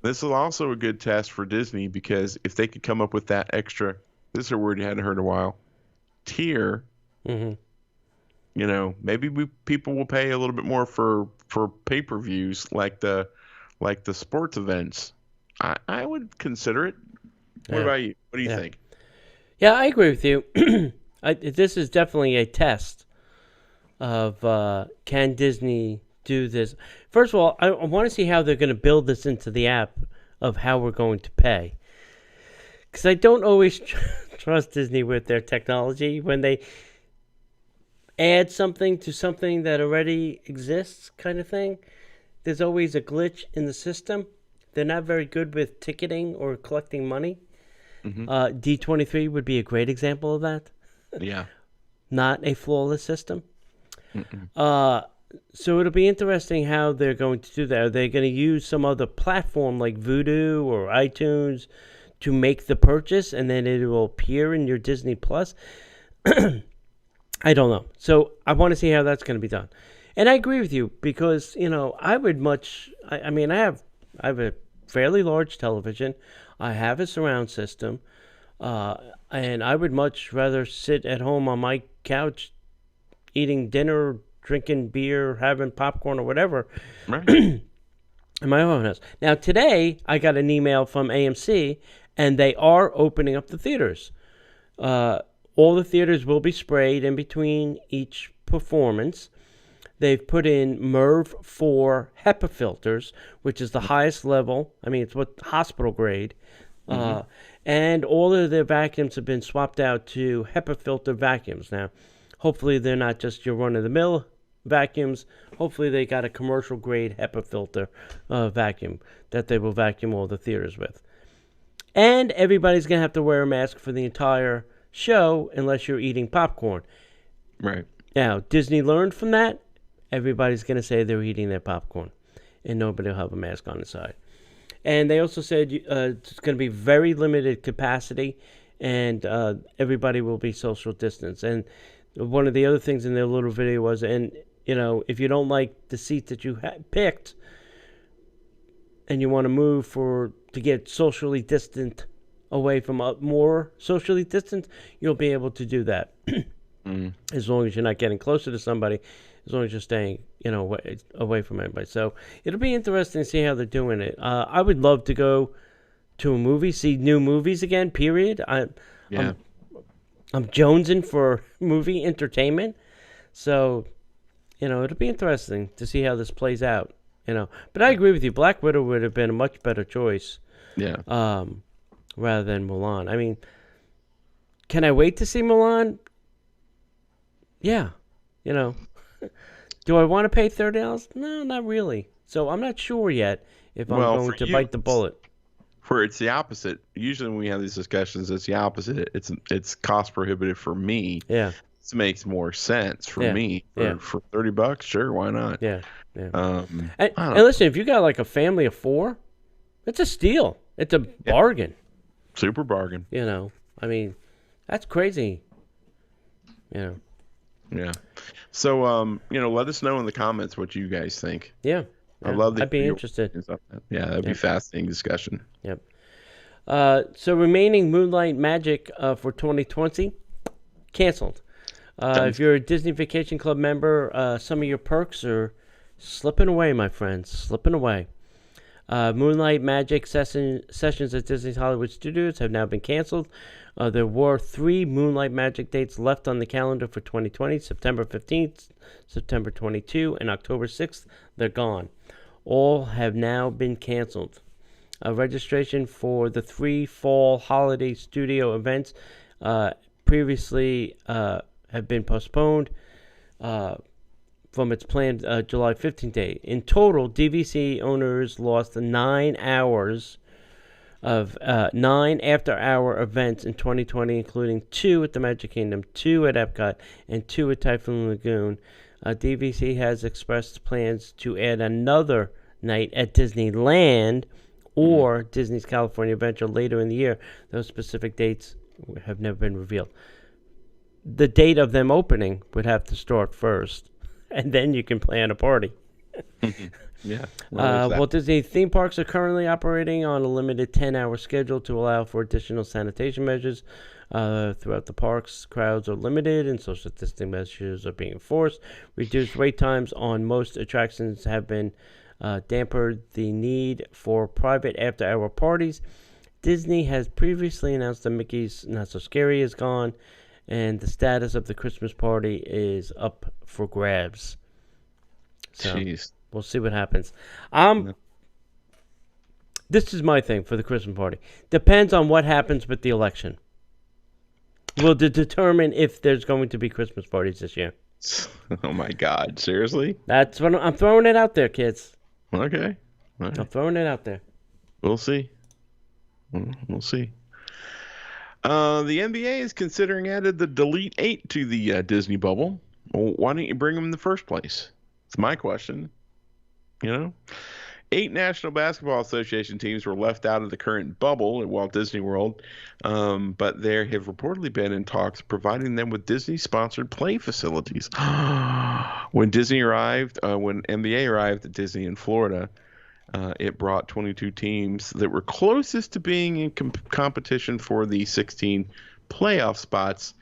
This is also a good test for Disney because if they could come up with that extra, this is a word you hadn't heard in a while, tier, maybe people will pay a little bit more for pay-per-views like the sports events. I would consider it. What
Yeah.
about you? What do you
Yeah.
think?
Yeah, I agree with you. This is definitely a test of can Disney do this. First of all, I want to see how they're going to build this into the app of how we're going to pay. Because I don't always trust Disney with their technology when they add something to something that already exists kind of thing. There's always a glitch in the system. They're not very good with ticketing or collecting money. D23 would be a great example of that.
Yeah.
Not a flawless system. So it'll be interesting how they're going to do that. Are they going to use some other platform like Vudu or iTunes to make the purchase and then it will appear in your Disney Plus? I don't know. So I want to see how that's going to be done. And I agree with you because, I would much. I mean, I have a fairly large television. I have a surround system, and I would much rather sit at home on my couch, eating dinner, drinking beer, having popcorn or whatever,
Right.
in my own house. Now today, I got an email from AMC, and they are opening up the theaters. All the theaters will be sprayed in between each performance. They've put in MERV 4 HEPA filters, which is the highest level. I mean, it's what hospital grade. And all of their vacuums have been swapped out to HEPA filter vacuums. Now, hopefully they're not just your run-of-the-mill vacuums. Hopefully they got a commercial grade HEPA filter vacuum that they will vacuum all the theaters with. And everybody's going to have to wear a mask for the entire show unless you're eating popcorn.
Right.
Now, Disney learned from that. Everybody's going to say they're eating their popcorn, and nobody will have a mask on inside. And they also said it's going to be very limited capacity, and everybody will be social distance. And one of the other things in their little video was, if you don't like the seat that you picked, and you want to move to get socially distant away from more socially distant, you'll be able to do that. As long as you're not getting closer to somebody, as long as you're staying, away from everybody. So it'll be interesting to see how they're doing it. I would love to go to a movie, see new movies again. Period. I'm jonesing for movie entertainment. So, it'll be interesting to see how this plays out. But I agree with you. Black Widow would have been a much better choice.
Yeah.
Rather than Mulan. I mean, can I wait to see Mulan? Yeah. Do I want to pay $30? No, not really. So I'm not sure yet if I'm going to bite the bullet.
It's the opposite. Usually when we have these discussions, it's the opposite. It's cost prohibitive for me.
Yeah.
This makes more sense for me. For $30, sure, why not?
Yeah.
And
listen, if you got like a family of 4, it's a steal. It's a bargain.
Super bargain.
I mean, that's crazy.
Yeah. So, let us know in the comments what you guys think.
Yeah.
I love
I'd be interested.
Yeah, that'd be fascinating discussion.
Yep. So remaining Moonlight Magic for 2020 canceled. If you're a Disney Vacation Club member, some of your perks are slipping away, my friends, slipping away. Moonlight Magic sessions at Disney's Hollywood Studios have now been canceled. There were 3 Moonlight Magic dates left on the calendar for 2020, September 15th, September 22, and October 6th. They're gone. All have now been canceled. Registration for the 3 fall holiday studio events previously have been postponed from its planned July 15th date. In total, DVC owners lost 9 hours of 9 after-hour events in 2020, including 2 at the Magic Kingdom, 2 at Epcot, and 2 at Typhoon Lagoon. DVC has expressed plans to add another night at Disneyland or Disney's California Adventure later in the year. Those specific dates have never been revealed. The date of them opening would have to start first, and then you can plan a party.
Yeah.
Walt Disney theme parks are currently operating on a limited 10-hour schedule to allow for additional sanitation measures throughout the parks. Crowds are limited and social distancing measures are being enforced. Reduced wait times on most attractions have been dampened the need for private after-hour parties. Disney has previously announced that Mickey's Not So Scary is gone, and the status of the Christmas party is up for grabs. So,
jeez.
We'll see what happens. This is my thing for the Christmas party. Depends on what happens with the election. Will determine if there's going to be Christmas parties this year.
Oh my God! Seriously?
That's what I'm throwing it out there, kids.
Okay. Right.
I'm throwing it out there.
We'll see. We'll see. The NBA is considering adding the Delete 8 to the Disney bubble. Well, why didn't you bring them in the first place? It's my question. 8 National Basketball Association teams were left out of the current bubble at Walt Disney World, but there have reportedly been in talks providing them with Disney-sponsored play facilities. When when NBA arrived at Disney in Florida, it brought 22 teams that were closest to being in competition for the 16 playoff spots.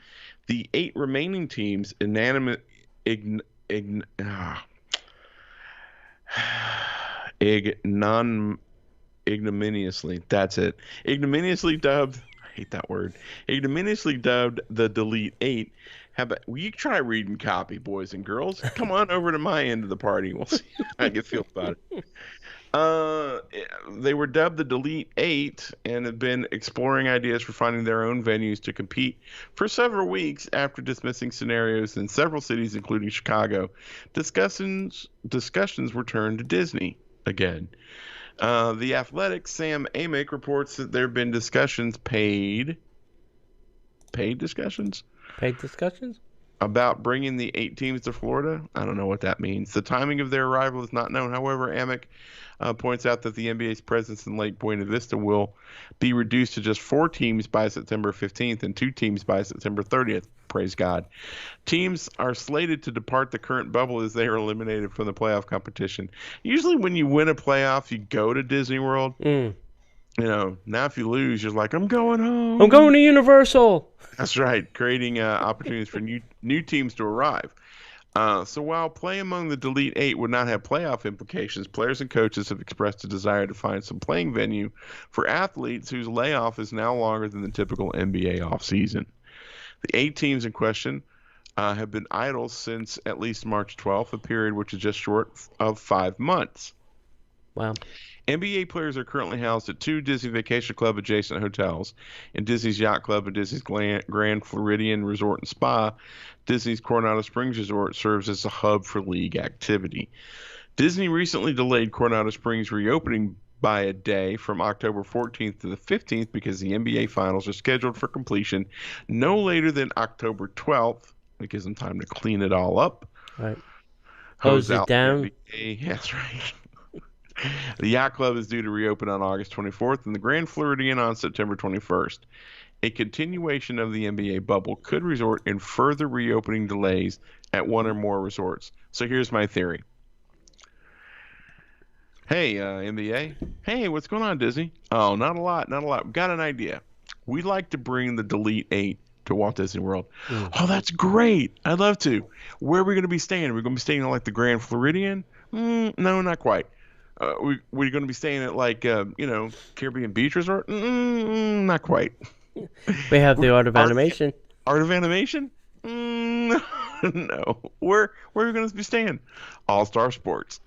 The 8 remaining teams ignominiously, that's it. Ignominiously dubbed, I hate that word. Ignominiously dubbed the Delete Eight. Will you try reading copy, boys and girls? Come on over to my end of the party. We'll see how you feel about it. They were dubbed the Delete Eight and have been exploring ideas for finding their own venues to compete for several weeks after dismissing scenarios in several cities, including Chicago. Discussions were turned to Disney again. The Athletic's Sam Amick reports that there have been paid discussions about bringing the 8 teams to Florida. I don't know what that means. The timing of their arrival is not known. However, Amick points out that the NBA's presence in Lake Buena Vista will be reduced to just 4 teams by September 15th and 2 teams by September 30th. Praise God. Teams are slated to depart the current bubble as they are eliminated from the playoff competition. Usually when you win a playoff, you go to Disney World. Now if you lose, you're like, I'm going home.
I'm going to Universal.
That's right, creating opportunities for new teams to arrive. So while play among the Delete Eight would not have playoff implications, players and coaches have expressed a desire to find some playing venue for athletes whose layoff is now longer than the typical NBA offseason. The 8 teams in question have been idle since at least March 12th, a period which is just short of 5 months.
Wow.
NBA players are currently housed at 2 Disney Vacation Club adjacent hotels. In Disney's Yacht Club and Disney's Grand Floridian Resort and Spa, Disney's Coronado Springs Resort serves as a hub for league activity. Disney recently delayed Coronado Springs reopening by a day from October 14th to the 15th because the NBA Finals are scheduled for completion no later than October 12th. It gives them time to clean it all up.
Right. Hose it down.
That's right. The Yacht Club is due to reopen on August 24th and the Grand Floridian on September 21st. A continuation of the NBA bubble could result in further reopening delays at one or more resorts. So here's my theory. Hey, NBA. Hey, what's going on, Disney? Oh, not a lot. We've got an idea. We'd like to bring the Delete Eight to Walt Disney World. Oh, that's great. I'd love to. Where are we going to be staying? Are we going to be staying in like the Grand Floridian? No, not quite. We're going to be staying at like, Caribbean Beach Resort? Not quite.
We have the Art of Animation.
Art of Animation? No. Where are we going to be staying? All-Star Sports.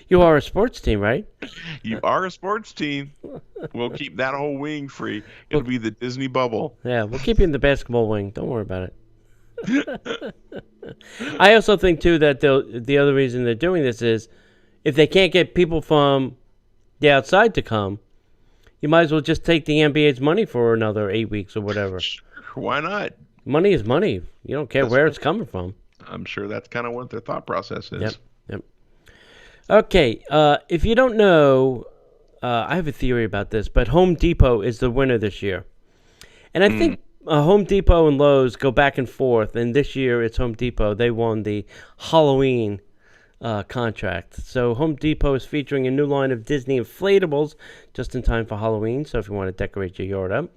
You are a sports team, right?
You are a sports team. We'll keep that whole wing free. It'll be the Disney bubble.
Yeah, we'll keep you in the basketball wing. Don't worry about it. I also think, too, that the other reason they're doing this is if they can't get people from the outside to come, you might as well just take the NBA's money for another 8 weeks or whatever.
Why not?
Money is money. You don't care where it's coming from.
I'm sure that's kind of what their thought process is.
Yep. Okay, if you don't know, I have a theory about this, but Home Depot is the winner this year. And I think Home Depot and Lowe's go back and forth, and this year it's Home Depot. They won the Halloween contract. So Home Depot is featuring a new line of Disney inflatables just in time for Halloween, so if you want to decorate your yard up.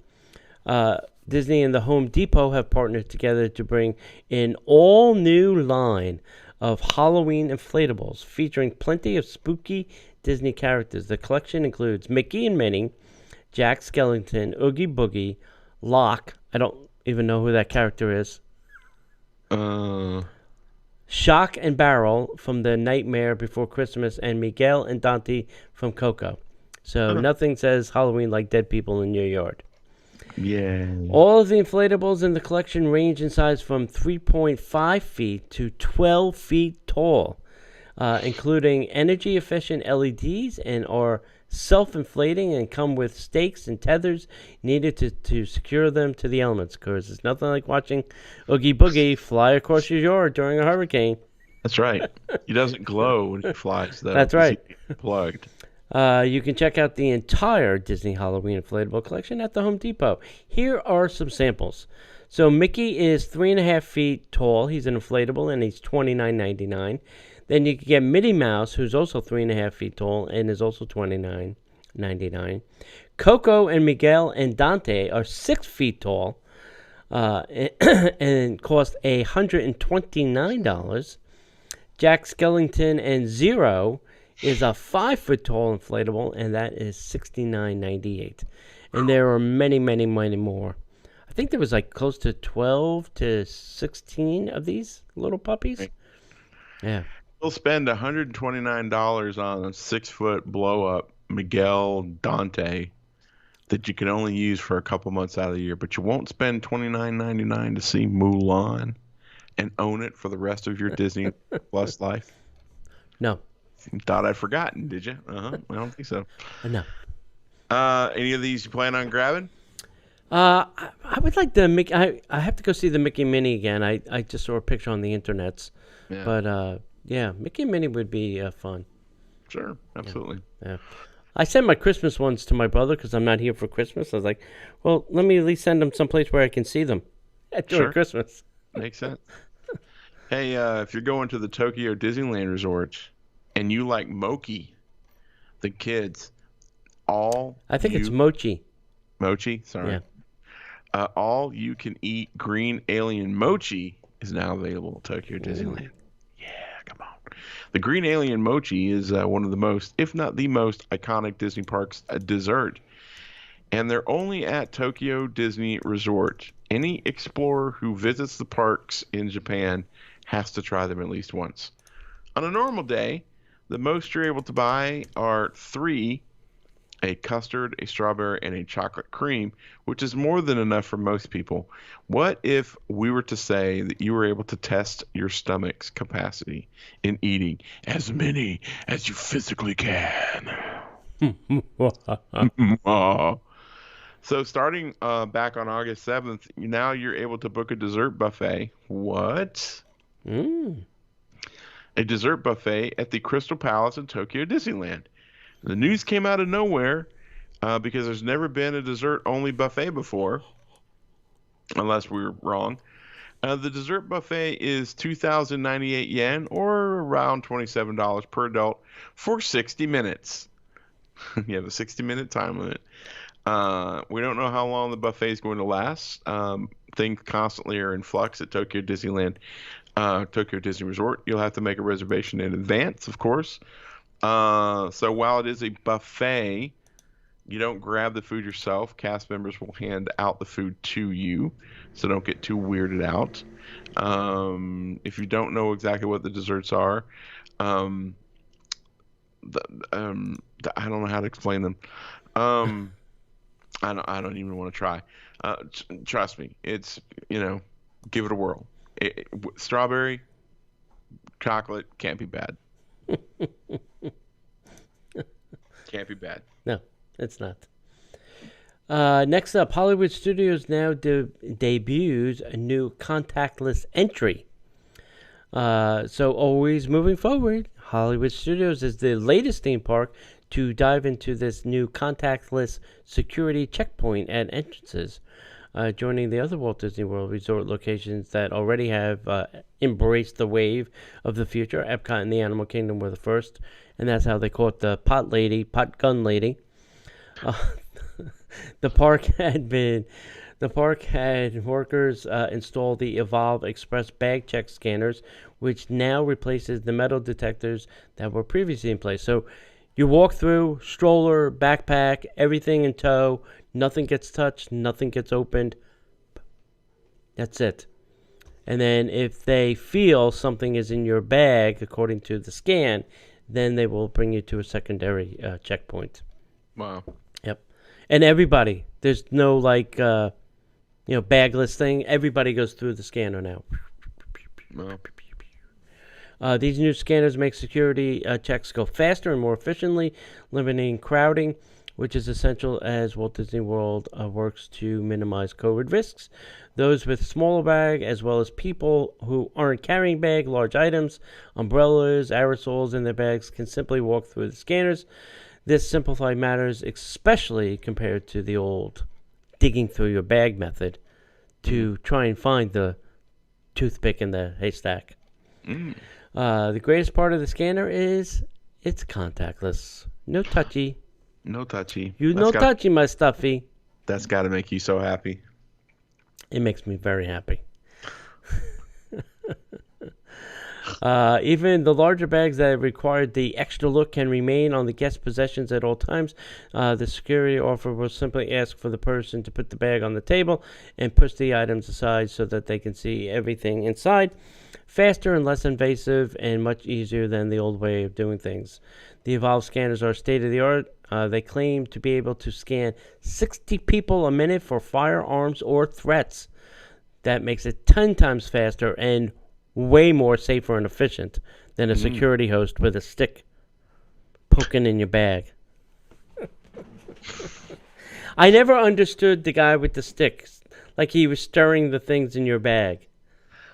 Disney and the Home Depot have partnered together to bring an all-new line of Halloween inflatables featuring plenty of spooky Disney characters. The collection includes Mickey and Minnie, Jack Skellington, Oogie Boogie, Locke. I don't even know who that character is. Shock and Barrel from The Nightmare Before Christmas, and Miguel and Dante from Coco. So nothing says Halloween like dead people in your yard.
Yeah.
All of the inflatables in the collection range in size from 3.5 feet to 12 feet tall, including energy-efficient LEDs, and are self-inflating and come with stakes and tethers needed to secure them to the elements, because it's nothing like watching Oogie Boogie fly across your yard during a hurricane.
That's right. He doesn't glow when he flies, though.
That's
'cause
right.
he's plugged.
You can check out the entire Disney Halloween inflatable collection at the Home Depot. Here are some samples. So Mickey is 3.5 feet tall. He's an inflatable, and he's $29.99. Then you can get Minnie Mouse, who's also 3.5 feet tall and is also $29.99. Coco and Miguel and Dante are 6 feet tall and cost $129. Jack Skellington and Zero is a 5 foot tall inflatable, and that is $69.98. And there are many, many, many more. I think there was like close to 12 to 16 of these little puppies. Yeah.
He'll spend $129 on a 6 foot blow up Miguel Dante that you can only use for a couple months out of the year, but you won't spend $29.99 to see Mulan and own it for the rest of your Disney Plus life.
No.
You thought I'd forgotten, did you? I don't think so.
No.
Any of these you plan on grabbing?
I would like the Mickey. I have to go see the Mickey Minnie again. I just saw a picture on the internets.
Yeah.
But yeah, Mickey and Minnie would be fun.
Sure, absolutely.
Yeah. I sent my Christmas ones to my brother because I'm not here for Christmas. I was like, well, let me at least send them someplace where I can see them during
Sure.
Christmas.
Makes sense. Hey, if you're going to the Tokyo Disneyland Resort and you like Mochi, the kids,
I think it's Mochi.
Mochi, sorry.
Yeah.
All you can eat green alien mochi is now available at Tokyo Disneyland. Yeah, come on. The green alien mochi is one of the most, if not the most, iconic Disney parks dessert. And they're only at Tokyo Disney Resort. Any explorer who visits the parks in Japan has to try them at least once. On a normal day, the most you're able to buy are 3, a custard, a strawberry, and a chocolate cream, which is more than enough for most people. What if we were to say that you were able to test your stomach's capacity in eating as many as you physically can? So starting back on August 7th, now you're able to book a dessert buffet. What? A dessert buffet at the Crystal Palace in Tokyo Disneyland. The news came out of nowhere because there's never been a dessert-only buffet before, unless we were wrong. The dessert buffet is 2,098 yen, or around $27 per adult, for 60 minutes. You have a 60-minute time limit. We don't know how long the buffet is going to last. Things constantly are in flux at Tokyo Disneyland, Tokyo Disney Resort. You'll have to make a reservation in advance, of course. So while it is a buffet, you don't grab the food yourself. Cast members will hand out the food to you, so don't get too weirded out. If you don't know exactly what the desserts are, I don't know how to explain them. I don't even want to try. Trust me, it's, give it a whirl. Strawberry, chocolate, can't be bad. Can't be bad.
No, it's not. Next up, Hollywood Studios now debuts a new contactless entry. So always moving forward, Hollywood Studios is the latest theme park to dive into this new contactless security checkpoint at entrances, joining the other Walt Disney World Resort locations that already have embraced the wave of the future. Epcot and the Animal Kingdom were the first, and that's how they caught the pot gun lady. The park had workers install the Evolve Express bag check scanners, which now replaces the metal detectors that were previously in place. So you walk through, stroller, backpack, everything in tow, nothing gets touched, nothing gets opened. That's it. And then if they feel something is in your bag, according to the scan, then they will bring you to a secondary checkpoint.
Wow.
Yep. And everybody, there's no bagless thing. Everybody goes through the scanner now.
Wow.
These new scanners make security checks go faster and more efficiently, limiting crowding. which is essential as Walt Disney World works to minimize COVID risks. Those with smaller bag, as well as people who aren't carrying bag, large items, umbrellas, aerosols in their bags, can simply walk through the scanners. This simplified matters, especially compared to the old digging through your bag method to try and find the toothpick in the haystack. The greatest part of the scanner is it's contactless. No touchy.
No touchy.
Touchy, my stuffy.
That's got to make you so happy.
It makes me very happy. Even the larger bags that required the extra look can remain on the guest's possessions at all times. The security officer will simply ask for the person to put the bag on the table and push the items aside so that they can see everything inside. Faster and less invasive and much easier than the old way of doing things. The Evolve scanners are state-of-the-art. They claim to be able to scan 60 people a minute for firearms or threats. That makes it 10 times faster and way more safer and efficient than a security host with a stick poking in your bag. I never understood the guy with the sticks, like he was stirring the things in your bag.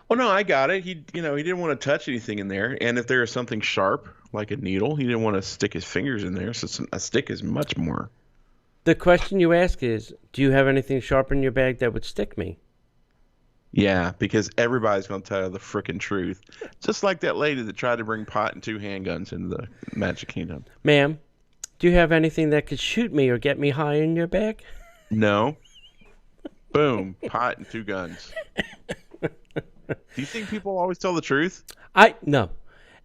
Well, no, I got it. He didn't want to touch anything in there, and if there was something sharp like a needle, he didn't want to stick his fingers in there. So a stick is much more.
The question you ask is, do you have anything sharp in your bag that would stick me?
Yeah, because everybody's going to tell you the frickin' truth. Just like that lady that tried to bring pot and 2 handguns into the Magic Kingdom.
Ma'am, do you have anything that could shoot me or get me high in your bag?
No. Boom. Pot and 2 guns. Do you think people always tell the truth?
No.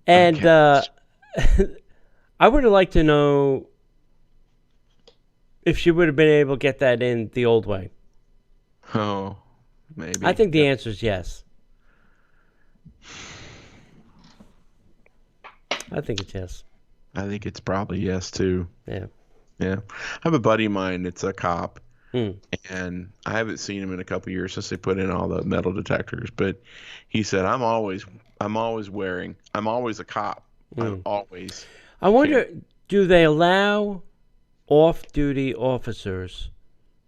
And
Okay.
I would have liked to know if she would have been able to get that in the old way.
Oh, maybe.
I think the answer is yes. I think it's yes.
I think it's probably yes, too.
Yeah.
Yeah. I have a buddy of mine that's a cop, and I haven't seen him in a couple of years since they put in all the metal detectors, but he said, I'm always a cop. I'm always.
I wonder, do they allow off-duty officers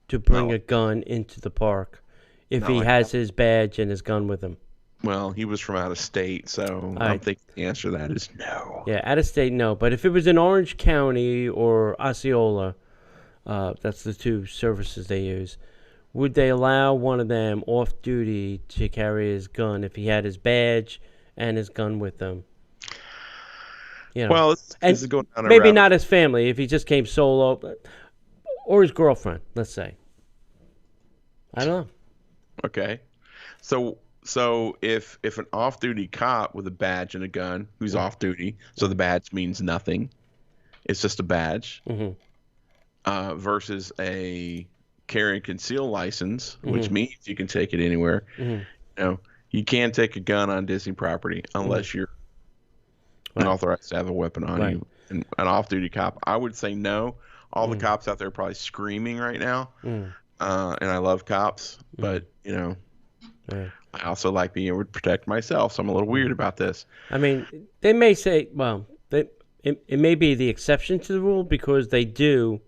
to bring a gun into the park if he has his badge and his gun with him?
Well, he was from out of state, so I think the answer to that is no.
Yeah, out of state, no. But if it was in Orange County or Osceola, that's the 2 services they use, would they allow one of them off-duty to carry his gun if he had his badge and his gun with them? You know.
Well, this is going down a
maybe
rabbit.
not his family if he just came solo, or his girlfriend, let's say. I don't know.
Okay, so if an off-duty cop with a badge and a gun who's off-duty, so the badge means nothing, it's just a badge, versus a carry and conceal license, which means you can take it anywhere. You know, you can't take a gun on Disney property unless you're authorized to have a weapon on you. And an off-duty cop, I would say no. All the cops out there are probably screaming right now. And I love cops, but you know, I also like being able to protect myself, so I'm a little weird about this.
I mean, they may say, well, it may be the exception to the rule because they do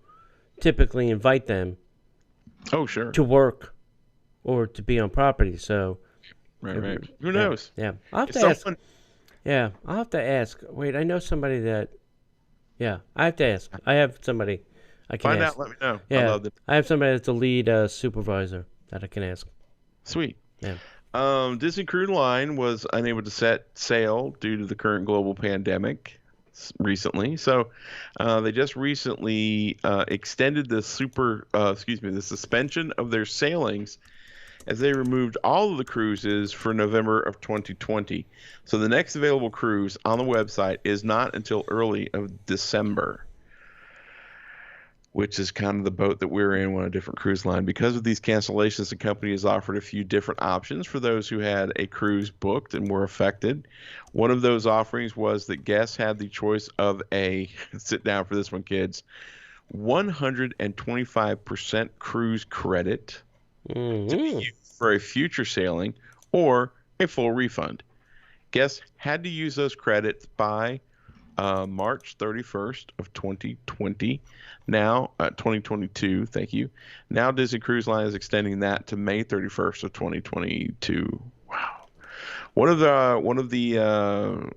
typically invite them to work or to be on property. So,
right. Who knows?
Yeah, I'll have to ask. Yeah, I'll have to ask. Wait, I know somebody that. Yeah, I have to ask. I have somebody I can
Find
ask.
out, let me know.
Yeah, I have somebody that's a lead supervisor that I can ask.
Sweet.
Yeah.
Disney Cruise Line was unable to set sail due to the current global pandemic recently. So they just recently extended the suspension of their sailings as they removed all of the cruises for November of 2020. So the next available cruise on the website is not until early of December, which is kind of the boat that we're in on a different cruise line. Because of these cancellations, the company has offered a few different options for those who had a cruise booked and were affected. One of those offerings was that guests had the choice of a, sit down for this one, kids, 125% cruise credit to be used for a future sailing or a full refund. Guests had to use those credits by March 31st of 2020. Now, 2022. Thank you. Now, Disney Cruise Line is extending that to May 31st of 2022. Wow. One of the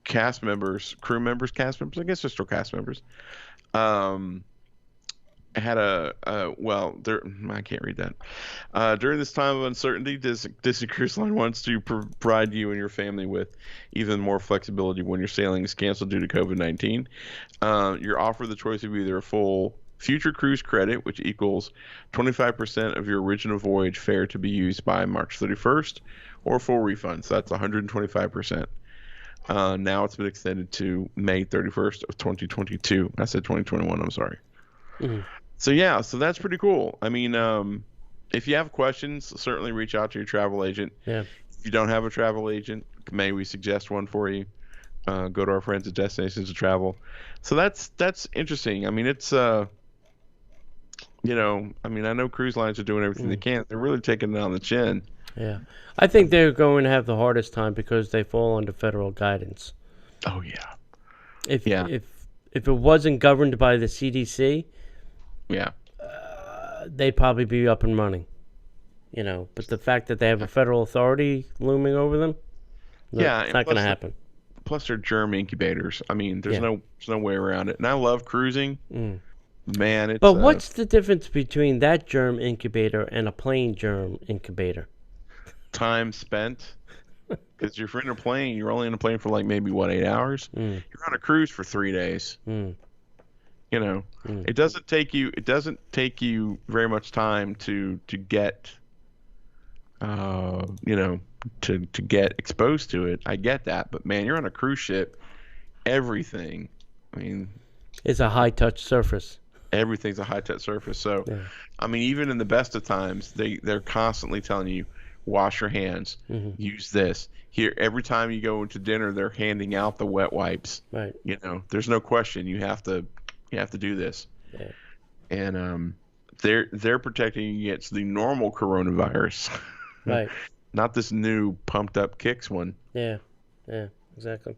cast members, crew members, cast members. I guess they're still cast members. Um, had well, there, I can't read that. During this time of uncertainty, Disney Cruise Line wants to provide you and your family with even more flexibility when your sailing is canceled due to COVID-19. You're offered the choice of either a full future cruise credit, which equals 25% of your original voyage fare to be used by March 31st, or a full refund. So that's 125%. Now it's been extended to May 31st of 2022. I said 2021. I'm sorry.
Mhm.
So yeah, so that's pretty cool. I mean, if you have questions, certainly reach out to your travel agent.
Yeah.
If you don't have a travel agent, may we suggest one for you? Go to our friends at Destinations to Travel. So that's interesting. I mean, it's I know cruise lines are doing everything they can. They're really taking it on the chin.
Yeah. I think they're going to have the hardest time because they fall under federal guidance.
Oh yeah,
If
Yeah.
if it wasn't governed by the CDC,
yeah,
they'd probably be up and running. But the fact that they have a federal authority looming over them,
yeah.
it's
And
not going to
plus,
happen.
plus they're germ incubators. I mean, there's
Yeah.
no way around it. And I love cruising. Man, it's
But what's the difference between that germ incubator and a plain germ incubator?
time spent. Because if you're in a plane, you're only in a plane for like maybe 8 hours. You're on a cruise for 3 days. It doesn't take you very much time to get to get exposed to it. I get that, but man, you're on a cruise ship. Everything, I mean,
It's a high touch surface.
everything's a high tech surface. So,
Yeah.
I mean, even in the best of times, they're constantly telling you, wash your hands, use this. Here, every time you go into dinner, they're handing out the wet wipes.
Right.
There's no question. You have to do this.
Yeah.
And they're protecting you against the normal coronavirus,
Right.
not this new pumped up kicks one.
Yeah. Yeah. Exactly.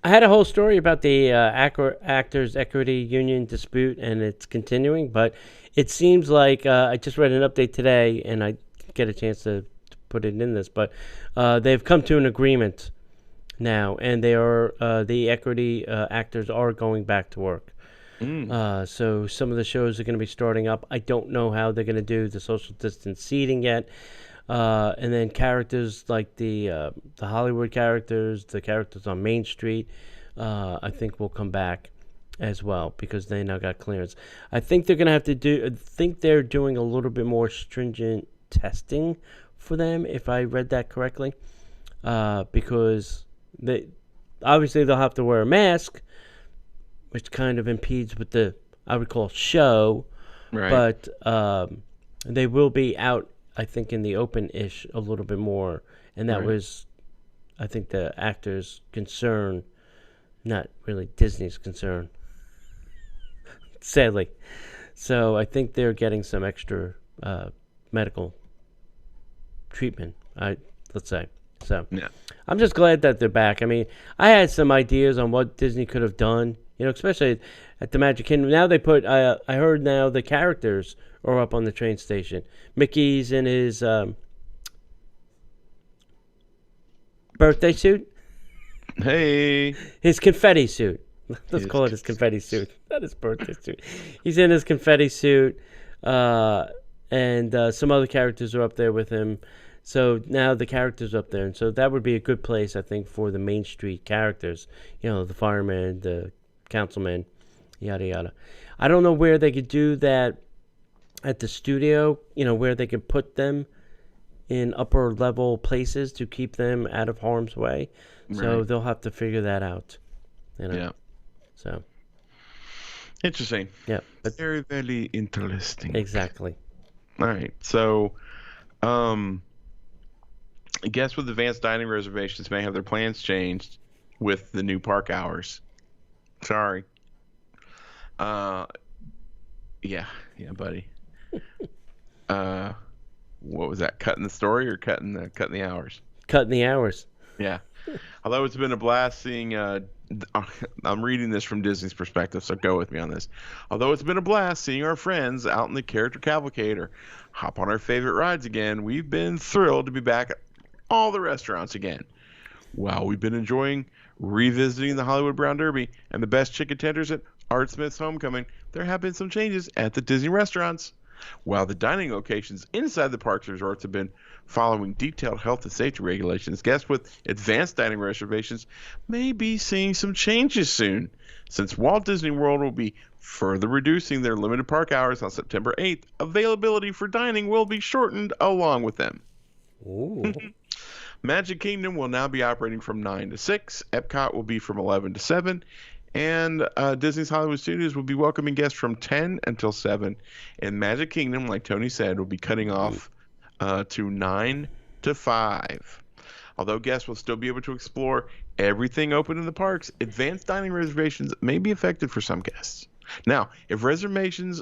I had a whole story about the Actors Equity Union dispute, and it's continuing. But it seems like I just read an update today, and I didn't get a chance to put it in this, but they've come to an agreement now, and they are the equity actors are going back to work. So some of the shows are going to be starting up. I don't know how they're going to do the social distance seating yet. And then characters like the Hollywood characters, the characters on Main Street, I think will come back as well because they now got clearance. I think they're going to have to I think they're doing a little bit more stringent testing for them, if I read that correctly, because obviously they'll have to wear a mask, which kind of impedes with the, I would call, show,
Right.
but they will be out, I think, in the open-ish a little bit more, and that
Right.
was, I think, the actors' concern, not really Disney's concern, sadly. So I think they're getting some extra medical treatment, let's say. So
Yeah.
I'm just glad that they're back. I mean, I had some ideas on what Disney could have done, especially at the Magic Kingdom. Now they put, I heard now the characters are up on the train station. Mickey's in his birthday suit,
Hey.
his confetti suit. Let's call it his confetti suit, not his birthday suit. He's in his confetti suit, and some other characters are up there with him. So now the characters up there, and so that would be a good place, I think, for the Main Street characters. The fireman, the councilman, yada yada. I don't know where they could do that at the studio. Where they could put them in upper level places to keep them out of harm's way. So
Right.
they'll have to figure that out.
Yeah.
So
Interesting.
yeah, but
Very, very interesting.
exactly.
All right. So, guests with advanced dining reservations may have their plans changed with the new park hours. Sorry. Yeah, buddy. What was that? Cutting the story or cutting the hours?
Cutting the hours.
Yeah. Although it's been a blast seeing, I'm reading this from Disney's perspective, so go with me on this. Although it's been a blast seeing our friends out in the character cavalcade or hop on our favorite rides again, we've been thrilled to be back at all the restaurants again. While we've been enjoying revisiting the Hollywood Brown Derby and the best chicken tenders at Art Smith's Homecoming, there have been some changes at the Disney restaurants. While the dining locations inside the parks and resorts have been following detailed health and safety regulations, guests with advanced dining reservations may be seeing some changes soon, since Walt Disney World will be further reducing their limited park hours on September 8th. Availability for dining will be shortened along with them.
Ooh.
Magic Kingdom will now be operating from 9 to 6. Epcot will be from 11 to 7. And Disney's Hollywood Studios will be welcoming guests from 10 until 7. And Magic Kingdom, like Tony said, will be cutting off to 9 to 5. Although guests will still be able to explore everything open in the parks, advanced dining reservations may be affected for some guests. Now, if reservations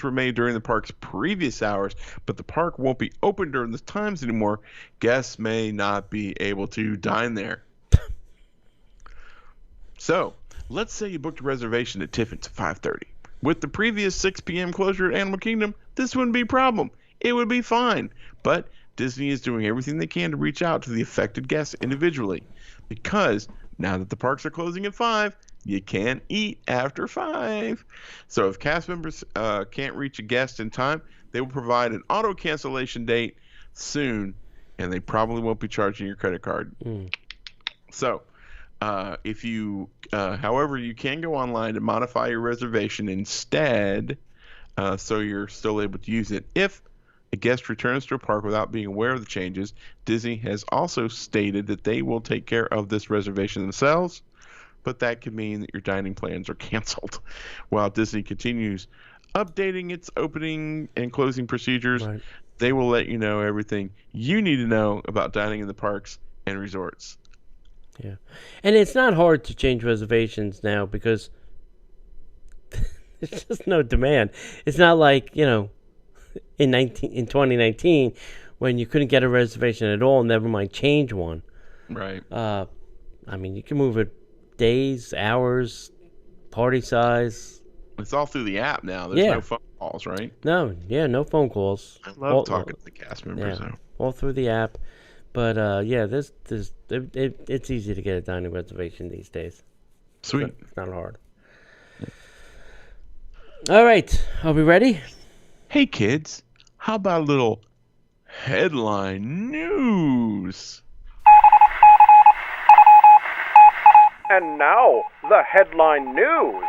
were made during the park's previous hours, but the park won't be open during the times anymore, guests may not be able to dine there. So, let's say you booked a reservation at Tiffin's at 5:30. With the previous 6 p.m. closure at Animal Kingdom, this wouldn't be a problem. It would be fine. But Disney is doing everything they can to reach out to the affected guests individually. Because now that the parks are closing at 5, you can't eat after 5. So if cast members can't reach a guest in time, they will provide an auto cancellation date soon, and they probably won't be charging your credit card. So if you, however, you can go online and modify your reservation instead, so you're still able to use it. If a guest returns to a park without being aware of the changes, Disney has also stated that they will take care of this reservation themselves, but that could mean that your dining plans are canceled. While Disney continues updating its opening and closing procedures,
Right.
they will let you know everything you need to know about dining in the parks and resorts.
Yeah. And it's not hard to change reservations now because there's just no demand. It's not like, in 2019 when you couldn't get a reservation at all, never mind change one.
Right.
I mean, you can move it days, hours, party size.
It's all through the app now. There's no phone calls, right?
No phone calls.
I love talking to the cast members.
Yeah, all through the app. But it's easy to get a dining reservation these days.
Sweet.
It's not hard. All right, are we ready?
Hey kids, how about a little headline news?
And now, the headline news.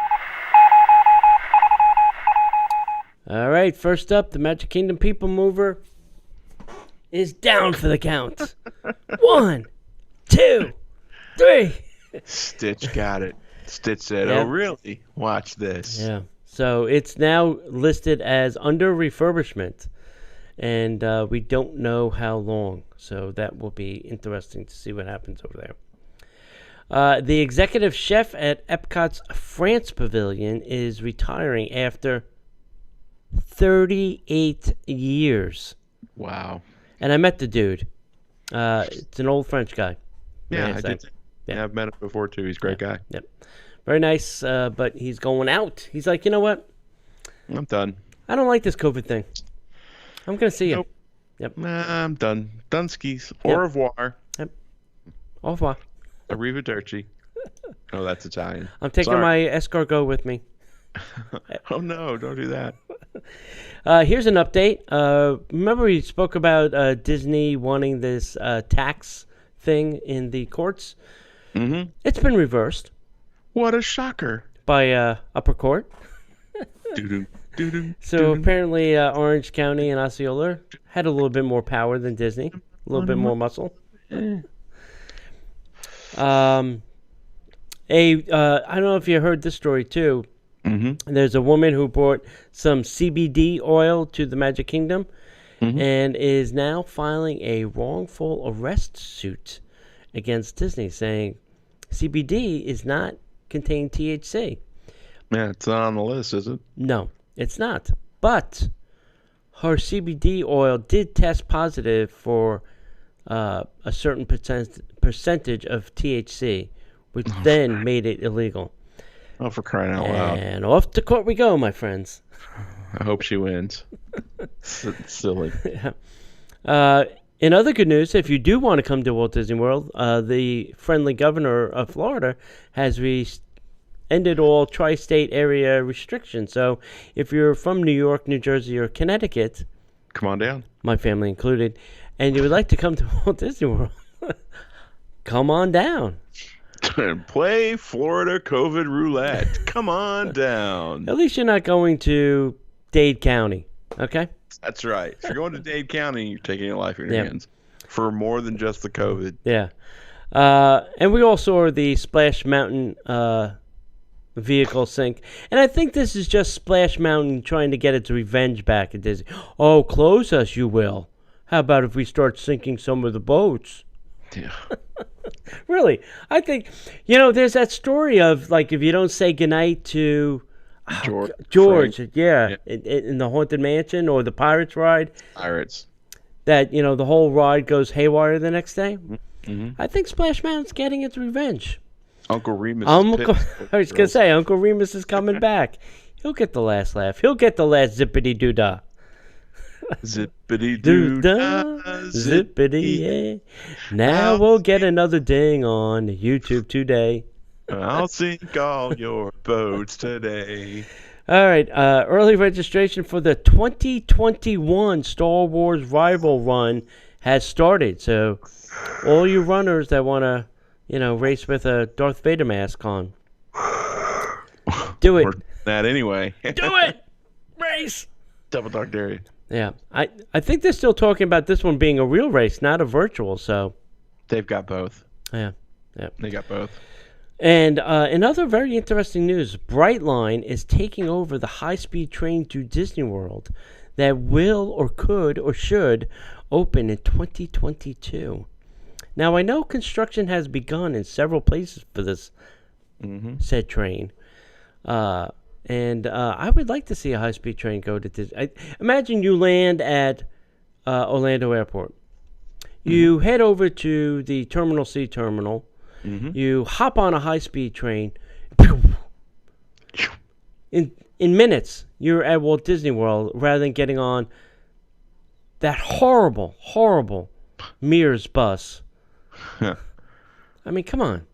All right, first up, the Magic Kingdom People Mover is down for the count. 1, 2, 3.
Stitch got it. Stitch said,
Yeah.
"Oh, really? Watch this."
Yeah. So it's now listed as under refurbishment, and we don't know how long. So that will be interesting to see what happens over there. The executive chef at Epcot's France Pavilion is retiring after 38 years.
Wow.
And I met the dude. It's an old French guy.
Yeah,
Man,
I did. Yeah, I've met him before too. He's a great guy.
Yep. Very nice, but he's going out. He's like, you know what?
I'm done.
I don't like this COVID thing. I'm going to see you.
Nope.
Yep.
Nah, I'm done. Done skis. Au revoir.
Yep. Au revoir.
Arrivederci. Oh, that's Italian.
I'm taking
Sorry.
my escargot with me.
Oh, no, don't do that.
Here's an update. Remember we spoke about Disney wanting this tax thing in the courts?
Mm-hmm.
It's been reversed
What a shocker.
by upper court.
Doo-doo, doo-doo,
So
doo-doo.
apparently Orange County and Osceola had a little bit more power than Disney. A little bit more muscle. I don't know if you heard this story too.
Mm-hmm.
There's a woman who brought some CBD oil to the Magic Kingdom and is now filing a wrongful arrest suit against Disney, saying CBD is not contain THC.
Yeah, it's not on the list, is it?
No, it's not. But her CBD oil did test positive for a certain percentage of THC, which then made it illegal.
Oh, for crying out loud.
And off to court we go, my friends.
I hope she wins. Silly.
In other good news, if you do want to come to Walt Disney World, the friendly governor of Florida has ended all tri-state area restrictions. So if you're from New York, New Jersey, or Connecticut,
Come on down.
my family included, and you would like to come to Walt Disney World, come on down.
Play Florida COVID roulette. Come on down.
At least you're not going to Dade County, okay?
That's right. If you're going to Dade County, you're taking your life in your
Yep.
hands for more than just the COVID.
Yeah. And we all saw the Splash Mountain vehicle sink. And I think this is just Splash Mountain trying to get its revenge back at Disney. Oh, close us, you will. How about if we start sinking some of the boats?
Yeah.
Really, I think, there's that story of, like, if you don't say goodnight to George,
Frank.
yeah. In the Haunted Mansion or the Pirates ride,
Pirates.
that, the whole ride goes haywire the next day.
Mm-hmm.
I think Splash Mountain's getting its revenge.
Uncle Remus.
I was going to say, Uncle Remus is coming back. He'll get the last laugh. He'll get the last zippity-doo-dah.
Zippity
Doo-dah,
doo
zippity, yeah. Now we'll get another ding on YouTube today.
I'll sink all your boats today.
All right, early registration for the 2021 Star Wars Rival Run has started. So all you runners that want to, race with a Darth Vader mask on, do it.
Or that anyway.
Do it. Race.
Double Dark Dairy.
Yeah, I think they're still talking about this one being a real race, not a virtual. So
They've got both.
yeah.
They got both.
And in other very interesting news, Brightline is taking over the high-speed train to Disney World that will or could or should open in 2022. Now, I know construction has begun in several places for this said train. And I would like to see a high-speed train go to Disney. Imagine you land at Orlando Airport. You head over to the Terminal C terminal. You hop on a high-speed train. In minutes, you're at Walt Disney World rather than getting on that horrible, horrible Mears bus. I mean, come on.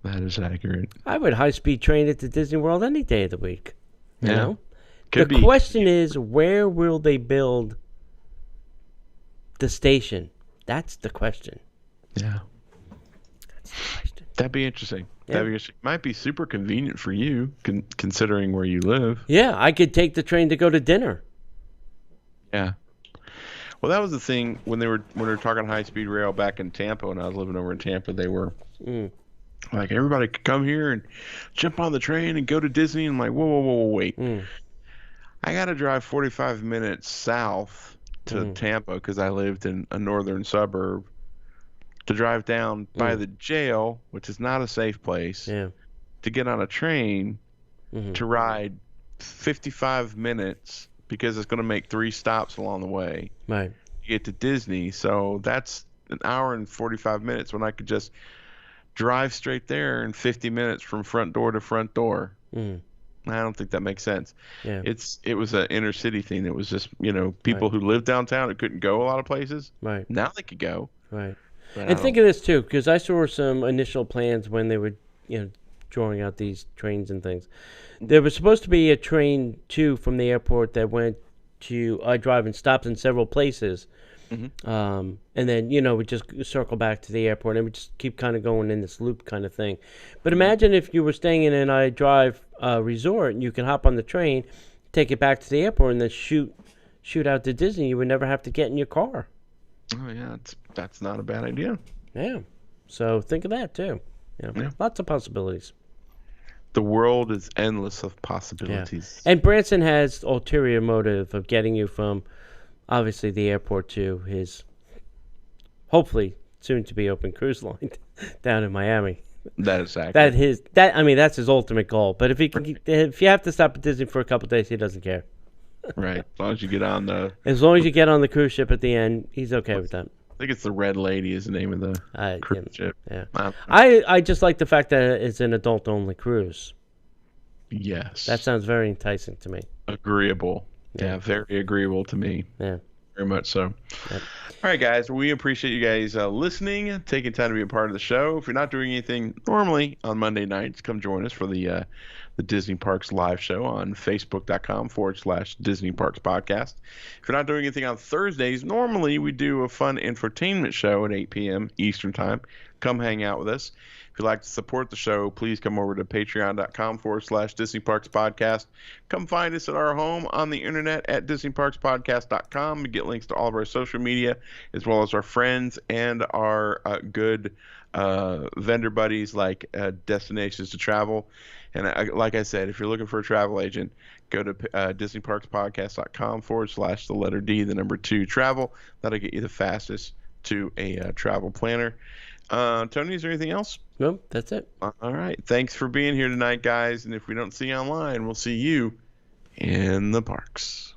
That is accurate.
I would high-speed train it to Disney World any day of the week. You know?
Could
The
be.
question is, where will they build the station? That's the question.
Yeah. That'd be interesting.
Yeah.
That'd be interesting. Might be super convenient for you, considering where you live.
Yeah, I could take the train to go to dinner.
Yeah. Well, that was the thing when they were talking high speed rail back in Tampa. When I was living over in Tampa, they were like, everybody could come here and jump on the train and go to Disney. And I'm like, whoa, wait. I got to drive 45 minutes south to Tampa because I lived in a northern suburb to drive down by the jail, which is not a safe place,
Yeah.
to get on a train to ride 55 minutes because it's going to make 3 stops along the way
Right.
to get to Disney. So that's an hour and 45 minutes when I could just drive straight there in 50 minutes from front door to front door. I don't think that makes sense.
Yeah.
It was an inner city thing. It was just, people who lived downtown who couldn't go a lot of places.
Right.
Now they could go.
Right.
But
And think of this too, because I saw some initial plans when they were, drawing out these trains and things. There was supposed to be a train too from the airport that went to iDrive and stopped in several places, and then we just circle back to the airport and we just keep kind of going in this loop kind of thing. But imagine if you were staying in an iDrive resort and you can hop on the train, take it back to the airport, and then shoot out to Disney. You would never have to get in your car.
Oh yeah, that's not a bad idea.
Yeah. So think of that too.
Yeah.
Lots of possibilities.
The world is endless of possibilities.
And Branson has ulterior motive of getting you from, obviously, the airport to his, hopefully, soon-to-be open cruise line down in Miami.
That is accurate.
That's his ultimate goal. But if you have to stop at Disney for a couple of days, he doesn't care.
Right. As long as you get on the
As long as you get on the cruise ship at the end, he's okay with that.
I think it's the Red Lady is the name of the cruise ship.
Yeah. I just like the fact that it's an adult-only cruise.
Yes.
That sounds very enticing to me.
Agreeable. Yeah, very agreeable to me.
Yeah.
Very much so.
Yep.
All right, guys. We appreciate you guys listening, taking time to be a part of the show. If you're not doing anything normally on Monday nights, come join us for the Disney Parks live show on Facebook.com/Disney Parks Podcast. If you're not doing anything on Thursdays, normally we do a fun infotainment show at 8 p.m. Eastern Time. Come hang out with us. If you'd like to support the show, please come over to patreon.com/Disney Parks Podcast. Come find us at our home on the internet at DisneyParksPodcast.com. You get links to all of our social media, as well as our friends and our good vendor buddies like Destinations to Travel. And like I said, if you're looking for a travel agent, go to DisneyParksPodcast.com/the letter D, the number 2 travel. That'll get you the fastest to a travel planner. Tony, is there anything else?
Nope, that's it.
All right. Thanks for being here tonight, guys. And if we don't see you online, we'll see you in the parks.